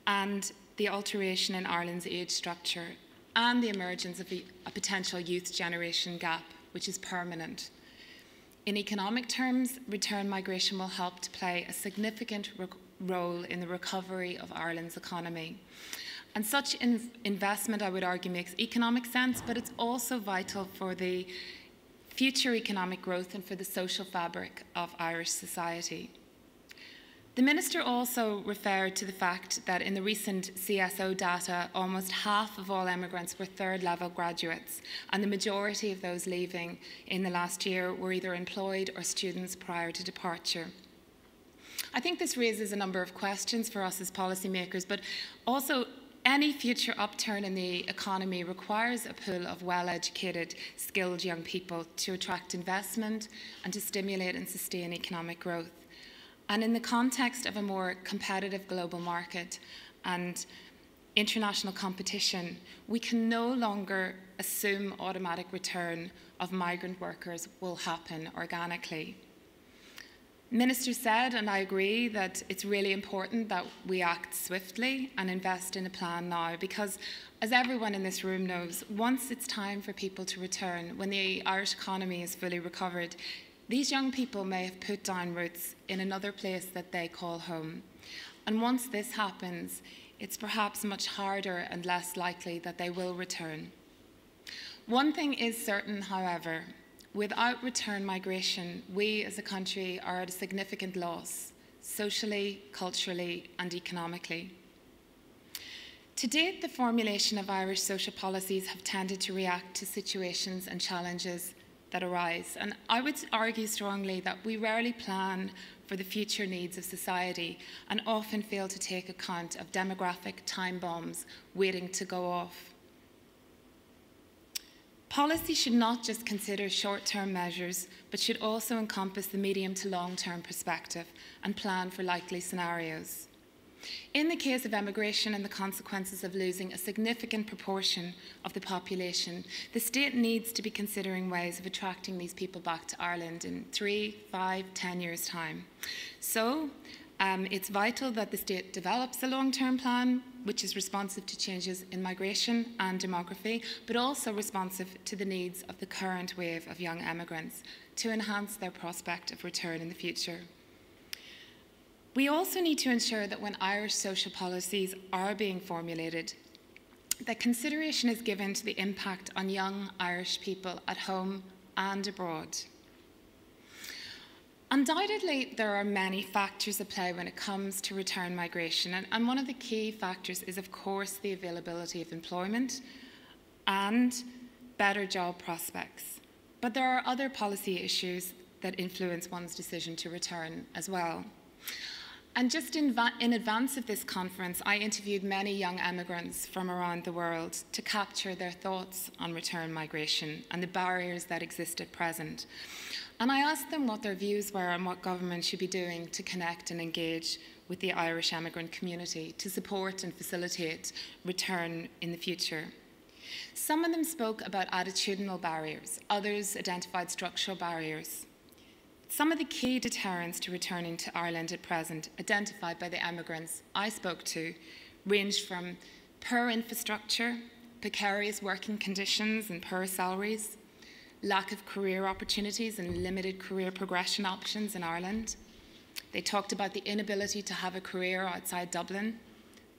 and the alteration in Ireland's age structure and the emergence of a potential youth generation gap, which is permanent. In economic terms, return migration will help to play a significant role in the recovery of Ireland's economy. And such investment, I would argue, makes economic sense, but it's also vital for the future economic growth and for the social fabric of Irish society. The Minister also referred to the fact that in the recent CSO data, almost half of all emigrants were third-level graduates, and the majority of those leaving in the last year were either employed or students prior to departure. I think this raises a number of questions for us as policymakers, but also Any future upturn in the economy requires a pool of well-educated, skilled young people to attract investment and to stimulate and sustain economic growth. And in the context of a more competitive global market and international competition, we can no longer assume automatic return of migrant workers will happen organically. Minister said, and I agree, that it's really important that we act swiftly and invest in a plan now because, as everyone in this room knows, once it's time for people to return, when the Irish economy is fully recovered, these young people may have put down roots in another place that they call home. And once this happens, it's perhaps much harder and less likely that they will return. One thing is certain, however. Without return migration, we as a country are at a significant loss, socially, culturally, and economically. To date, the formulation of Irish social policies have tended to react to situations and challenges that arise. And I would argue strongly that we rarely plan for the future needs of society and often fail to take account of demographic time bombs waiting to go off. Policy should not just consider short-term measures, but should also encompass the medium to long-term perspective and plan for likely scenarios. In the case of emigration and the consequences of losing a significant proportion of the population, the state needs to be considering ways of attracting these people back to Ireland in 3, 5, 10 years' time. So, it's vital that the state develops a long-term plan which is responsive to changes in migration and demography, but also responsive to the needs of the current wave of young emigrants to enhance their prospect of return in the future. We also need to ensure that when Irish social policies are being formulated, that consideration is given to the impact on young Irish people at home and abroad. Undoubtedly, there are many factors at play when it comes to return migration, and one of the key factors is, of course, the availability of employment and better job prospects. But there are other policy issues that influence one's decision to return as well. And just in advance of this conference, I interviewed many young emigrants from around the world to capture their thoughts on return migration and the barriers that exist at present. And I asked them what their views were on what government should be doing to connect and engage with the Irish emigrant community to support and facilitate return in the future. Some of them spoke about attitudinal barriers, others identified structural barriers. Some of the key deterrents to returning to Ireland at present, identified by the emigrants I spoke to, ranged from poor infrastructure, precarious working conditions and poor salaries, lack of career opportunities and limited career progression options in Ireland. They talked about the inability to have a career outside Dublin,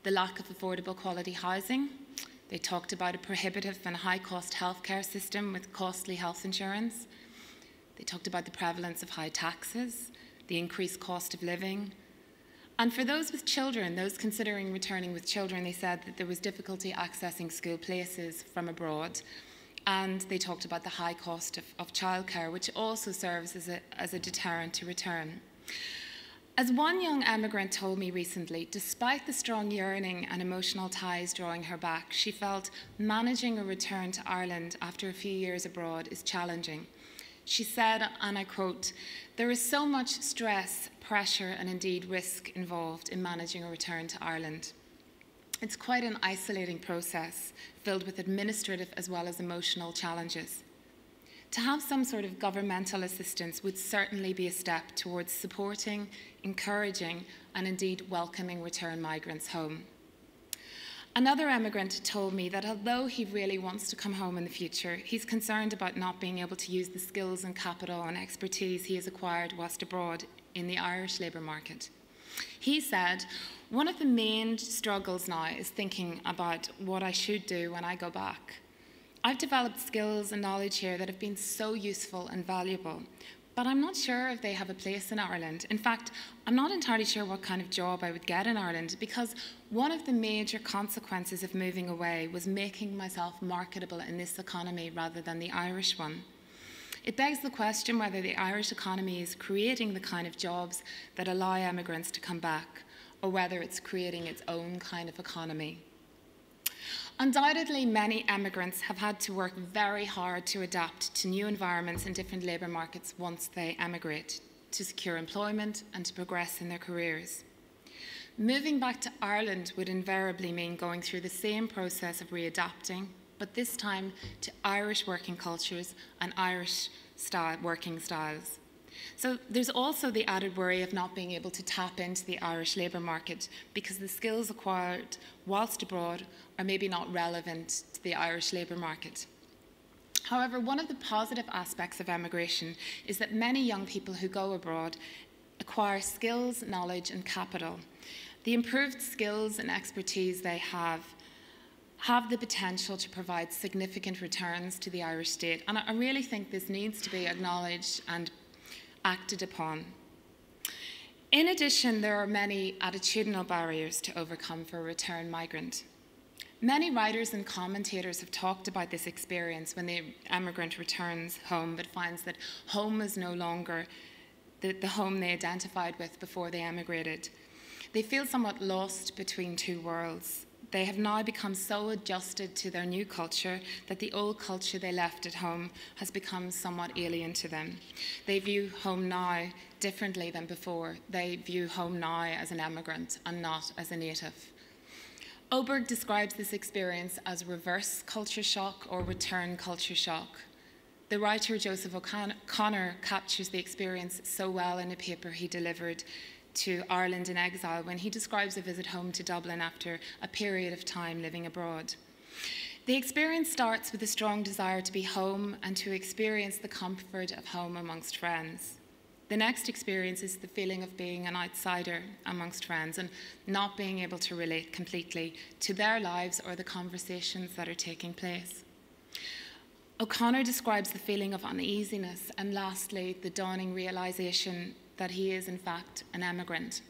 the lack of affordable quality housing. They talked about a prohibitive and high-cost healthcare system with costly health insurance. They talked about the prevalence of high taxes, the increased cost of living. And for those with children, those considering returning with children, they said that there was difficulty accessing school places from abroad. And they talked about the high cost of childcare, which also serves as a deterrent to return. As one young emigrant told me recently, despite the strong yearning and emotional ties drawing her back, she felt managing a return to Ireland after a few years abroad is challenging. She said, and I quote, "There is so much stress, pressure, and indeed risk involved in managing a return to Ireland. It's quite an isolating process, filled with administrative as well as emotional challenges. To have some sort of governmental assistance would certainly be a step towards supporting, encouraging, and indeed welcoming return migrants home." Another emigrant told me that although he really wants to come home in the future, he's concerned about not being able to use the skills and capital and expertise he has acquired whilst abroad in the Irish labour market. He said, "One of the main struggles now is thinking about what I should do when I go back. I've developed skills and knowledge here that have been so useful and valuable, but I'm not sure if they have a place in Ireland. In fact, I'm not entirely sure what kind of job I would get in Ireland, because one of the major consequences of moving away was making myself marketable in this economy rather than the Irish one. It begs the question whether the Irish economy is creating the kind of jobs that allow emigrants to come back, or whether it's creating its own kind of economy." Undoubtedly, many emigrants have had to work very hard to adapt to new environments and different labour markets once they emigrate, to secure employment and to progress in their careers. Moving back to Ireland would invariably mean going through the same process of readapting, but this time to Irish working cultures and Irish working styles. So there's also the added worry of not being able to tap into the Irish labour market because the skills acquired whilst abroad are maybe not relevant to the Irish labour market. However, one of the positive aspects of emigration is that many young people who go abroad acquire skills, knowledge and capital. The improved skills and expertise they have the potential to provide significant returns to the Irish state, and I really think this needs to be acknowledged and acted upon. In addition, there are many attitudinal barriers to overcome for a return migrant. Many writers and commentators have talked about this experience when the emigrant returns home but finds that home is no longer the home they identified with before they emigrated. They feel somewhat lost between two worlds. They have now become so adjusted to their new culture that the old culture they left at home has become somewhat alien to them. They view home now differently than before. They view home now as an emigrant and not as a native. Oberg describes this experience as reverse culture shock or return culture shock. The writer Joseph O'Connor captures the experience so well in a paper he delivered to Ireland in Exile when he describes a visit home to Dublin after a period of time living abroad. The experience starts with a strong desire to be home and to experience the comfort of home amongst friends. The next experience is the feeling of being an outsider amongst friends and not being able to relate completely to their lives or the conversations that are taking place. O'Connor describes the feeling of uneasiness and lastly, the dawning realization that he is in fact an emigrant.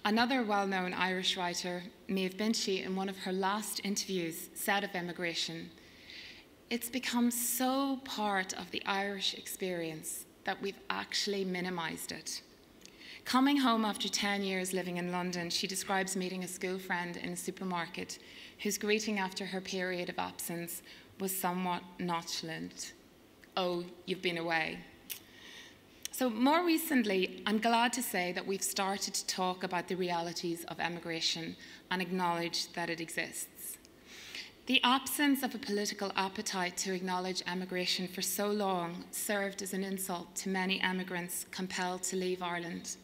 Another well-known Irish writer, Maeve Binchy, in one of her last interviews said of emigration, "It's become so part of the Irish experience that we've actually minimised it." Coming home after 10 years living in London, she describes meeting a school friend in a supermarket whose greeting after her period of absence was somewhat nonchalant. "Oh, you've been away." So more recently, I'm glad to say that we've started to talk about the realities of emigration and acknowledge that it exists. The absence of a political appetite to acknowledge emigration for so long served as an insult to many emigrants compelled to leave Ireland.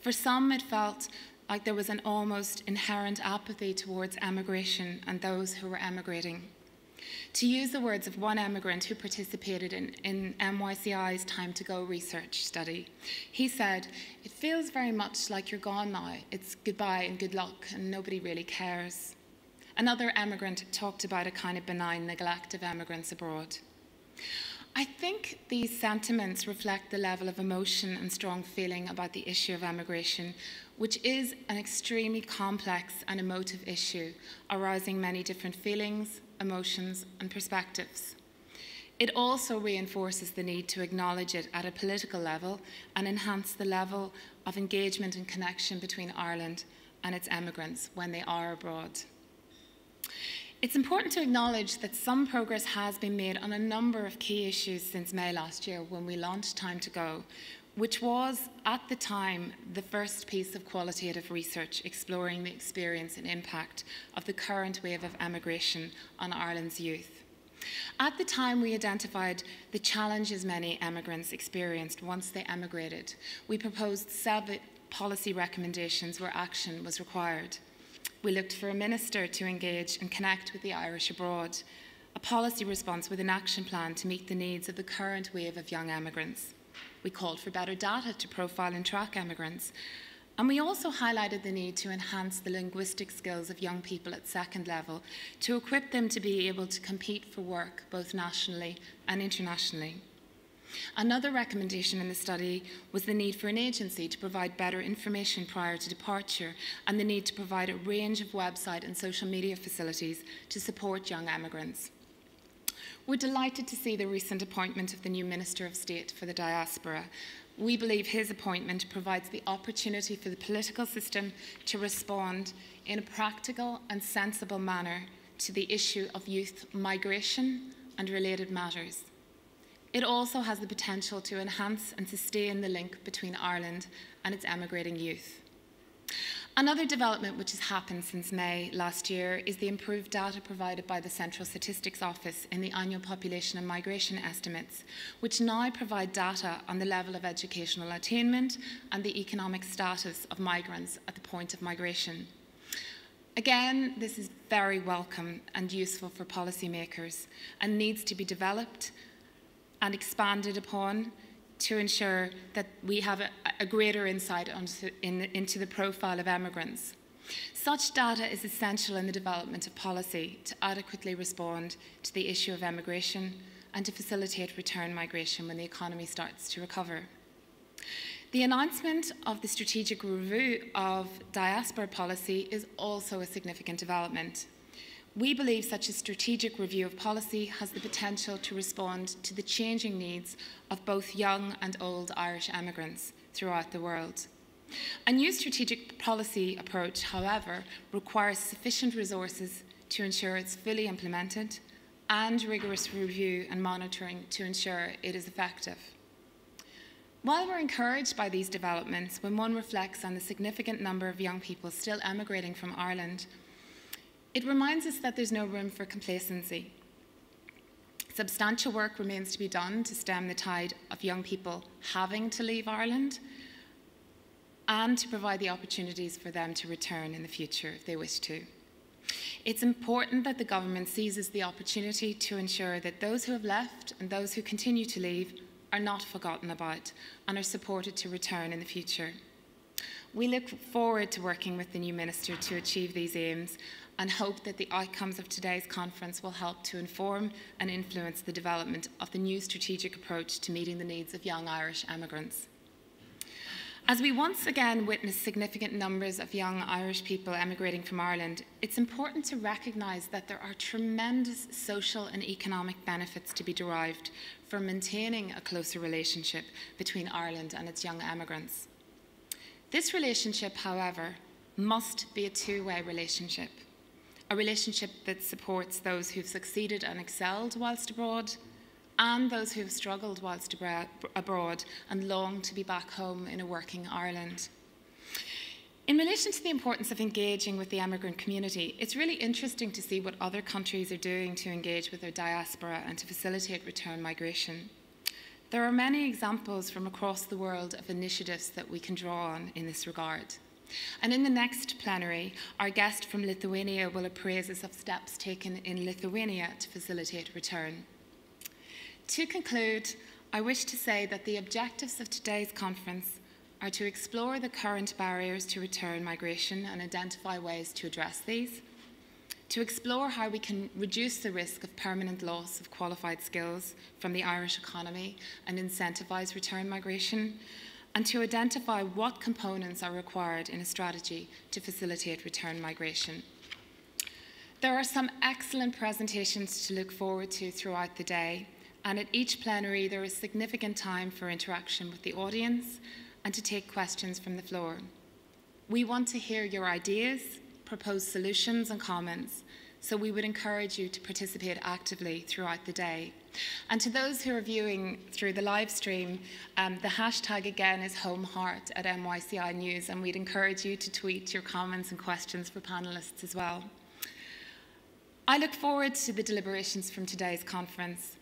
For some, it felt like there was an almost inherent apathy towards emigration and those who were emigrating. To use the words of one emigrant who participated in NYCI's Time to Go research study, he said, "It feels very much like you're gone now. It's goodbye and good luck, and nobody really cares." Another emigrant talked about a kind of benign neglect of emigrants abroad. I think these sentiments reflect the level of emotion and strong feeling about the issue of emigration, which is an extremely complex and emotive issue, arousing many different feelings, emotions, and perspectives. It also reinforces the need to acknowledge it at a political level and enhance the level of engagement and connection between Ireland and its emigrants when they are abroad. It's important to acknowledge that some progress has been made on a number of key issues since May last year when we launched Time to Go, which was, at the time, the first piece of qualitative research exploring the experience and impact of the current wave of emigration on Ireland's youth. At the time, we identified the challenges many emigrants experienced once they emigrated. We proposed 7 policy recommendations where action was required. We looked for a minister to engage and connect with the Irish abroad, a policy response with an action plan to meet the needs of the current wave of young emigrants. We called for better data to profile and track emigrants. And we also highlighted the need to enhance the linguistic skills of young people at second level to equip them to be able to compete for work both nationally and internationally. Another recommendation in the study was the need for an agency to provide better information prior to departure and the need to provide a range of website and social media facilities to support young emigrants. We're delighted to see the recent appointment of the new Minister of State for the Diaspora, we believe his appointment provides the opportunity for the political system to respond in a practical and sensible manner to the issue of youth migration and related matters. It also has the potential to enhance and sustain the link between Ireland and its emigrating youth. Another development which has happened since May last year is the improved data provided by the Central Statistics Office in the annual population and migration estimates, which now provide data on the level of educational attainment and the economic status of migrants at the point of migration. Again, this is very welcome and useful for policymakers and needs to be developed and expanded upon to ensure that we have a greater insight into the profile of emigrants. Such data is essential in the development of policy to adequately respond to the issue of emigration and to facilitate return migration when the economy starts to recover. The announcement of the strategic review of diaspora policy is also a significant development. We believe such a strategic review of policy has the potential to respond to the changing needs of both young and old Irish emigrants throughout the world. A new strategic policy approach, however, requires sufficient resources to ensure it's fully implemented and rigorous review and monitoring to ensure it is effective. While we're encouraged by these developments, when one reflects on the significant number of young people still emigrating from Ireland, it reminds us that there's no room for complacency. Substantial work remains to be done to stem the tide of young people having to leave Ireland and to provide the opportunities for them to return in the future if they wish to. It's important that the government seizes the opportunity to ensure that those who have left and those who continue to leave are not forgotten about and are supported to return in the future. We look forward to working with the new Minister to achieve these aims and hope that the outcomes of today's conference will help to inform and influence the development of the new strategic approach to meeting the needs of young Irish emigrants. As we once again witness significant numbers of young Irish people emigrating from Ireland, it's important to recognise that there are tremendous social and economic benefits to be derived from maintaining a closer relationship between Ireland and its young emigrants. This relationship, however, must be a two-way relationship, a relationship that supports those who've succeeded and excelled whilst abroad and those who have struggled whilst abroad and long to be back home in a working Ireland. In relation to the importance of engaging with the emigrant community, it's really interesting to see what other countries are doing to engage with their diaspora and to facilitate return migration. There are many examples from across the world of initiatives that we can draw on in this regard. And in the next plenary, our guest from Lithuania will appraise us of steps taken in Lithuania to facilitate return. To conclude, I wish to say that the objectives of today's conference are to explore the current barriers to return migration and identify ways to address these, to explore how we can reduce the risk of permanent loss of qualified skills from the Irish economy and incentivise return migration, and to identify what components are required in a strategy to facilitate return migration. There are some excellent presentations to look forward to throughout the day, and at each plenary there is significant time for interaction with the audience and to take questions from the floor. We want to hear your ideas, propose solutions and comments, so we would encourage you to participate actively throughout the day. And to those who are viewing through the live stream, the hashtag again is HomeHeart at NYCI News, and we'd encourage you to tweet your comments and questions for panellists as well. I look forward to the deliberations from today's conference,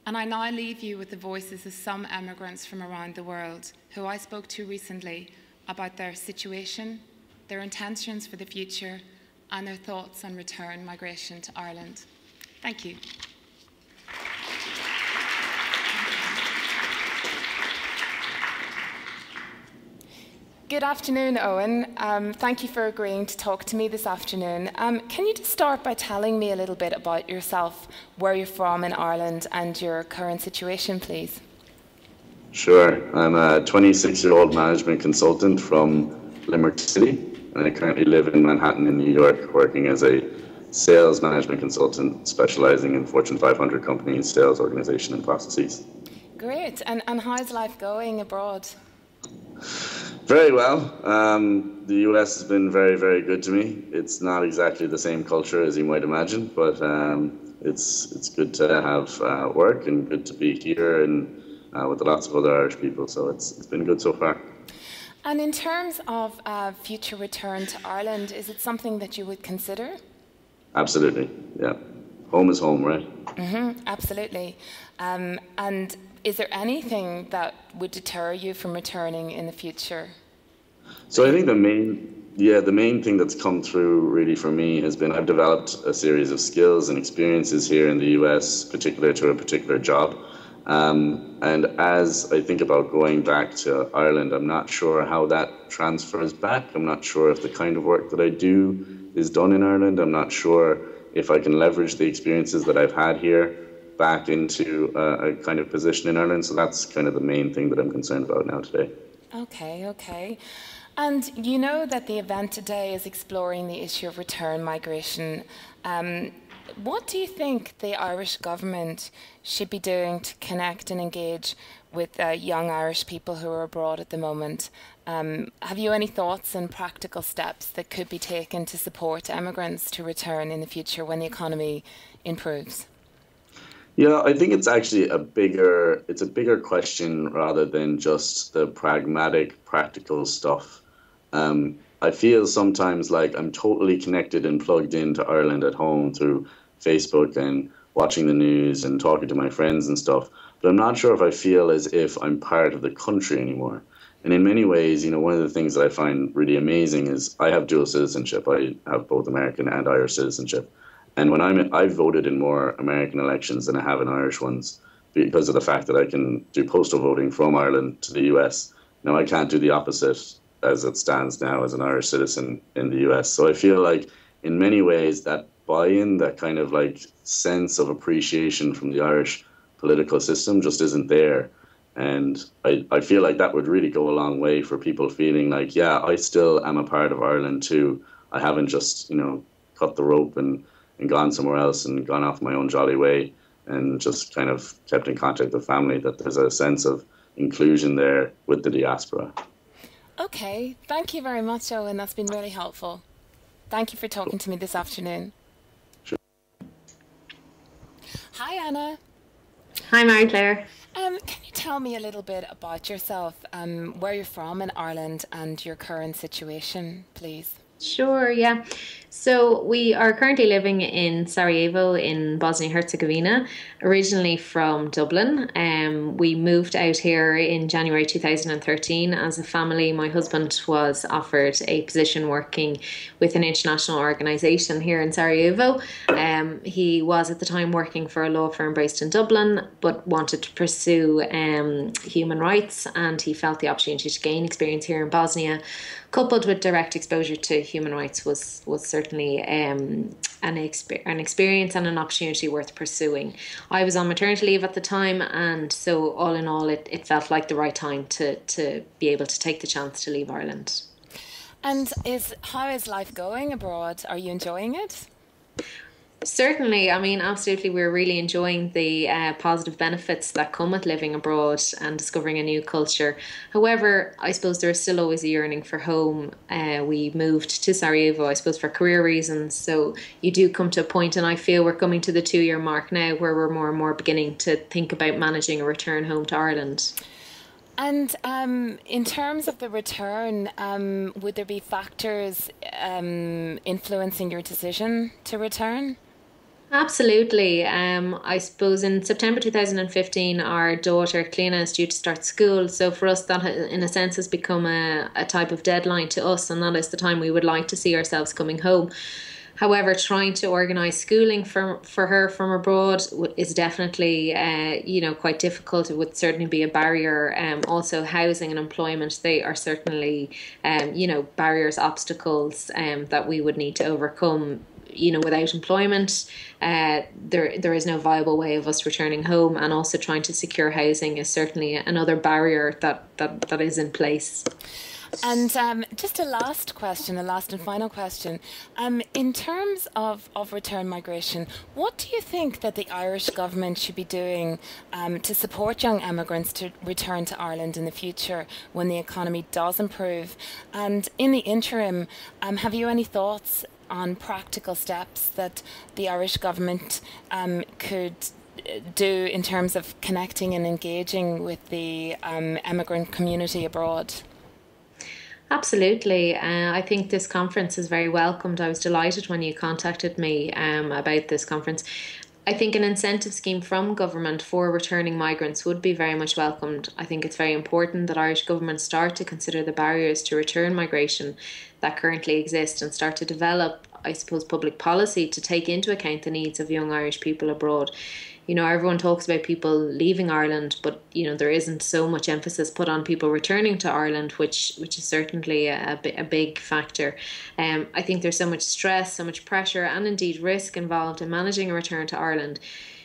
and I now leave you with the voices of some emigrants from around the world who I spoke to recently about their situation, their intentions for the future, and their thoughts on return migration to Ireland. Thank you. Good afternoon, Owen. Thank you for agreeing to talk to me this afternoon. Can you just start by telling me a little bit about yourself, where you're from in Ireland, and your current situation, please? Sure. I'm a 26-year-old management consultant from Limerick City, and I currently live in Manhattan in New York, working as a sales management consultant specializing in Fortune 500 companies, sales organization and processes. Great. And how's life going abroad? Very well. The US has been very, very good to me. It's not exactly the same culture as you might imagine, but it's good to have work and good to be here and with lots of other Irish people. So it's been good so far. And in terms of future return to Ireland, is it something that you would consider? Absolutely, yeah. Home is home, right? Absolutely. And is there anything that would deter you from returning in the future? So I think the main thing that's come through really for me has been I've developed a series of skills and experiences here in the US, particular to a particular job. And as I think about going back to Ireland, I'm not sure how that transfers back. I'm not sure if the kind of work that I do is done in Ireland. I'm not sure if I can leverage the experiences that I've had here back into a kind of position in Ireland. So that's kind of the main thing that I'm concerned about now today. Okay. And you know that the event today is exploring the issue of return migration. What do you think the Irish government should be doing to connect and engage with young Irish people who are abroad at the moment? Have you any thoughts and practical steps that could be taken to support emigrants to return in the future when the economy improves? Yeah, I think it's actually a bigger question rather than just the pragmatic, practical stuff. I feel sometimes like I'm totally connected and plugged into Ireland at home through Facebook and watching the news and talking to my friends and stuff, but I'm not sure if I feel as if I'm part of the country anymore. And in many ways, one of the things that I find really amazing is I have dual citizenship. I have both American and Irish citizenship. And when I've voted in more American elections than I have in Irish ones because of the fact that I can do postal voting from Ireland to the US. Now, I can't do the opposite as it stands now as an Irish citizen in the US. So I feel like in many ways that buy-in, that kind of like sense of appreciation from the Irish political system just isn't there. And I feel like that would really go a long way for people feeling like, yeah, I still am a part of Ireland too. I haven't just, cut the rope and gone somewhere else and gone off my own jolly way and just kind of kept in contact with family, that there's a sense of inclusion there with the diaspora. Okay, thank you very much, Owen. That's been really helpful. Thank you for talking to me this afternoon. Sure. Hi, Anna. Hi, Marie-Claire. Can you tell me a little bit about yourself, where you're from in Ireland and your current situation, please? Sure, yeah. So we are currently living in Sarajevo in Bosnia-Herzegovina, originally from Dublin. We moved out here in January 2013 as a family. My husband was offered a position working with an international organisation here in Sarajevo. He was at the time working for a law firm based in Dublin, but wanted to pursue human rights, and he felt the opportunity to gain experience here in Bosnia, coupled with direct exposure to human rights, was certainly an experience and an opportunity worth pursuing. I was on maternity leave at the time, and so all in all, it felt like the right time to be able to take the chance to leave Ireland. And how is life going abroad? Are you enjoying it? Certainly, I mean, absolutely, we're really enjoying the positive benefits that come with living abroad and discovering a new culture. However, I suppose there is still always a yearning for home. We moved to Sarajevo, I suppose, for career reasons. So you do come to a point, and I feel we're coming to the 2-year mark now where we're more and more beginning to think about managing a return home to Ireland. And in terms of the return, would there be factors influencing your decision to return? Absolutely. I suppose in September 2015, our daughter Cliona is due to start school. So for us, that in a sense has become a type of deadline to us, and that is the time we would like to see ourselves coming home. However, trying to organise schooling for her from abroad is definitely, quite difficult. It would certainly be a barrier. Also, housing and employment, they are certainly, barriers, obstacles that we would need to overcome. Without employment, there is no viable way of us returning home, and also trying to secure housing is certainly another barrier that is in place. And just a last question, a last and final question. In terms of return migration, what do you think that the Irish government should be doing to support young emigrants to return to Ireland in the future when the economy does improve? And in the interim, have you any thoughts on practical steps that the Irish government could do in terms of connecting and engaging with the emigrant community abroad? Absolutely. I think this conference is very welcomed. I was delighted when you contacted me about this conference. I think an incentive scheme from government for returning migrants would be very much welcomed. I think it's very important that Irish government start to consider the barriers to return migration that currently exist and start to develop, I suppose, public policy to take into account the needs of young Irish people abroad. You know, everyone talks about people leaving Ireland, but, you know, there isn't so much emphasis put on people returning to Ireland, which is certainly a big factor. I think there's so much stress, so much pressure, and indeed risk involved in managing a return to Ireland.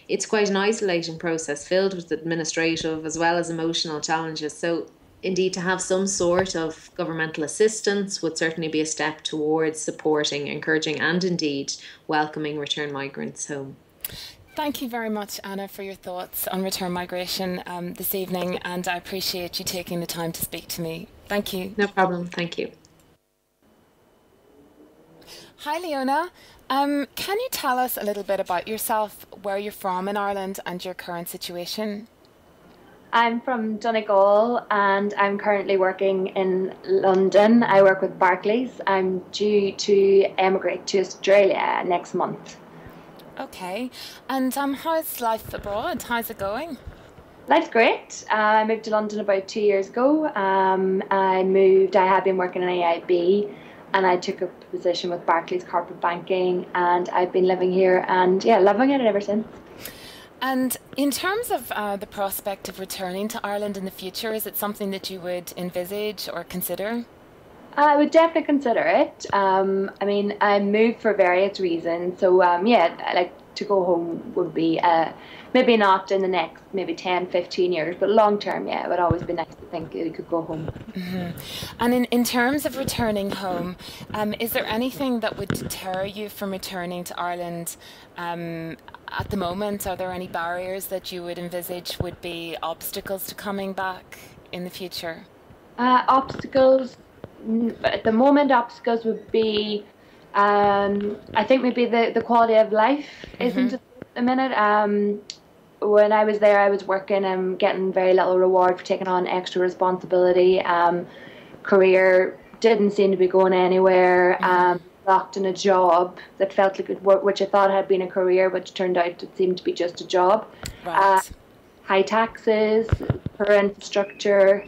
It's quite an isolating process filled with administrative as well as emotional challenges. So indeed, to have some sort of governmental assistance would certainly be a step towards supporting, encouraging, and indeed welcoming return migrants home. Thank you very much, Anna, for your thoughts on return migration this evening, and I appreciate you taking the time to speak to me. Thank you. No problem. Thank you. Hi, Leona. Can you tell us a little bit about yourself, where you're from in Ireland, and your current situation? I'm from Donegal and I'm currently working in London. I work with Barclays. I'm due to emigrate to Australia next month. Okay. And how's life abroad? How's it going? Life's great. I moved to London about 2 years ago. I had been working in AIB and I took a position with Barclays Corporate Banking, and I've been living here and loving it ever since. And in terms of the prospect of returning to Ireland in the future, is it something that you would envisage or consider? I would definitely consider it. I mean, I moved for various reasons. So, like to go home would be maybe not in the next maybe 10, 15 years, but long term, it would always be nice to think you could go home. Mm-hmm. And in terms of returning home, is there anything that would deter you from returning to Ireland at the moment? Are there any barriers that you would envisage would be obstacles to coming back in the future? Obstacles? At the moment, obstacles would be, I think maybe the quality of life isn't at the minute. When I was there, I was working and getting very little reward for taking on extra responsibility. Career didn't seem to be going anywhere. Locked in a job that felt like which I thought had been a career, which turned out it seemed to be just a job. Right. High taxes, poor infrastructure.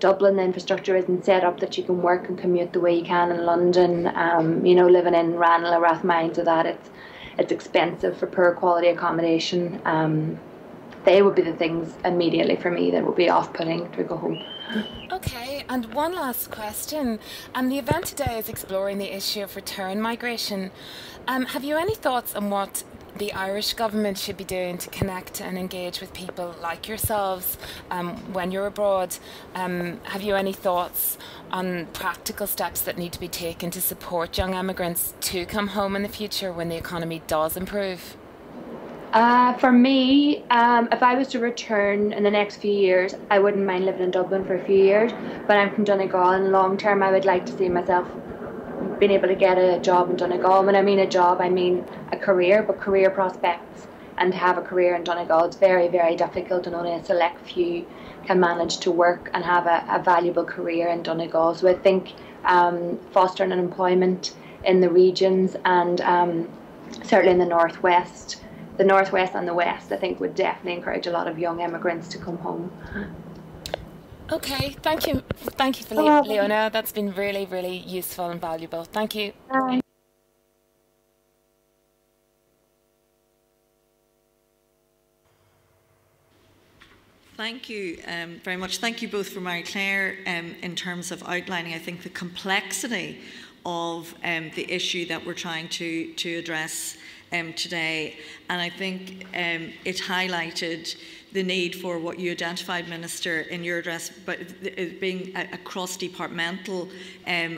Dublin, the infrastructure isn't set up that you can work and commute the way you can in London. Living in Ranelagh, Rathmines, so that it's expensive for poor quality accommodation. They would be the things immediately for me that would be off-putting to go home. Okay, and one last question. The event today is exploring the issue of return migration. Have you any thoughts on what the Irish government should be doing to connect and engage with people like yourselves when you're abroad? Have you any thoughts on practical steps that need to be taken to support young emigrants to come home in the future when the economy does improve? For me, if I was to return in the next few years, I wouldn't mind living in Dublin for a few years, but I'm from Donegal, and long term I would like to see myself being able to get a job in Donegal. When I mean a job, I mean a career, but career prospects, and to have a career in Donegal, it's very, very difficult, and only a select few can manage to work and have a valuable career in Donegal. So I think fostering employment in the regions, and certainly in the northwest and the west, I think would definitely encourage a lot of young immigrants to come home. Okay, thank you for Leona. That's been really, really useful and valuable. Thank you. Bye. Thank you very much. Thank you both for Marie-Claire in terms of outlining, I think, the complexity of the issue that we're trying to address today. And I think it highlighted the need for what you identified, Minister, in your address, but it being a cross-departmental,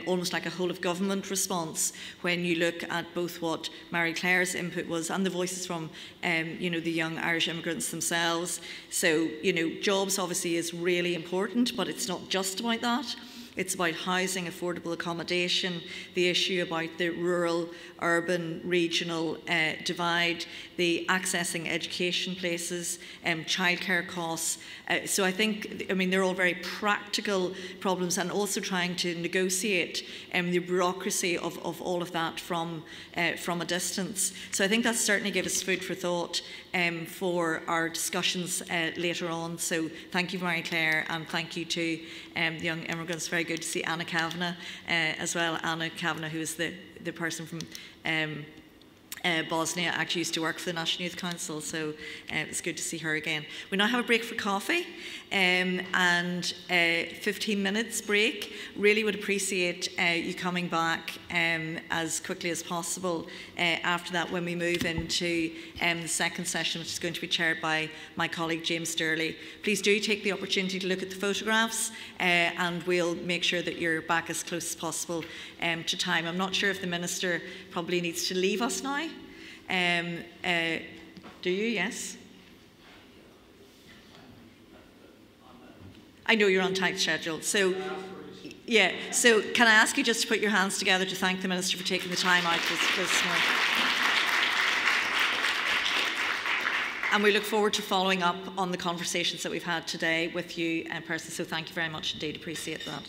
almost like a whole-of-government response when you look at both what Marie-Claire's input was and the voices from, you know, the young Irish immigrants themselves. So, you know, jobs obviously is really important, but it's not just about that. It's about housing, affordable accommodation, the issue about the rural, urban, regional divide, the accessing education places, childcare costs. So I think, I mean, they're all very practical problems, and also trying to negotiate the bureaucracy of all of that from a distance. So I think that certainly gives us food for thought for our discussions later on. So thank you, Marie-Claire, and thank you to the young immigrants. Very good to see Anna Kavanagh as well. Anna Kavanagh, who is the person from Bosnia, actually used to work for the National Youth Council, so it's good to see her again. We now have a break for coffee and 15 minutes break. Really would appreciate you coming back as quickly as possible after that, when we move into the second session, which is going to be chaired by my colleague James Sturley. Please do take the opportunity to look at the photographs and we'll make sure that you're back as close as possible to time. I'm not sure if the Minister probably needs to leave us now. Do you? Yes? I know you're on tight schedule. So, yeah. So can I ask you just to put your hands together to thank the Minister for taking the time out this morning? And we look forward to following up on the conversations that we've had today with you in person. So thank you very much indeed. Appreciate that.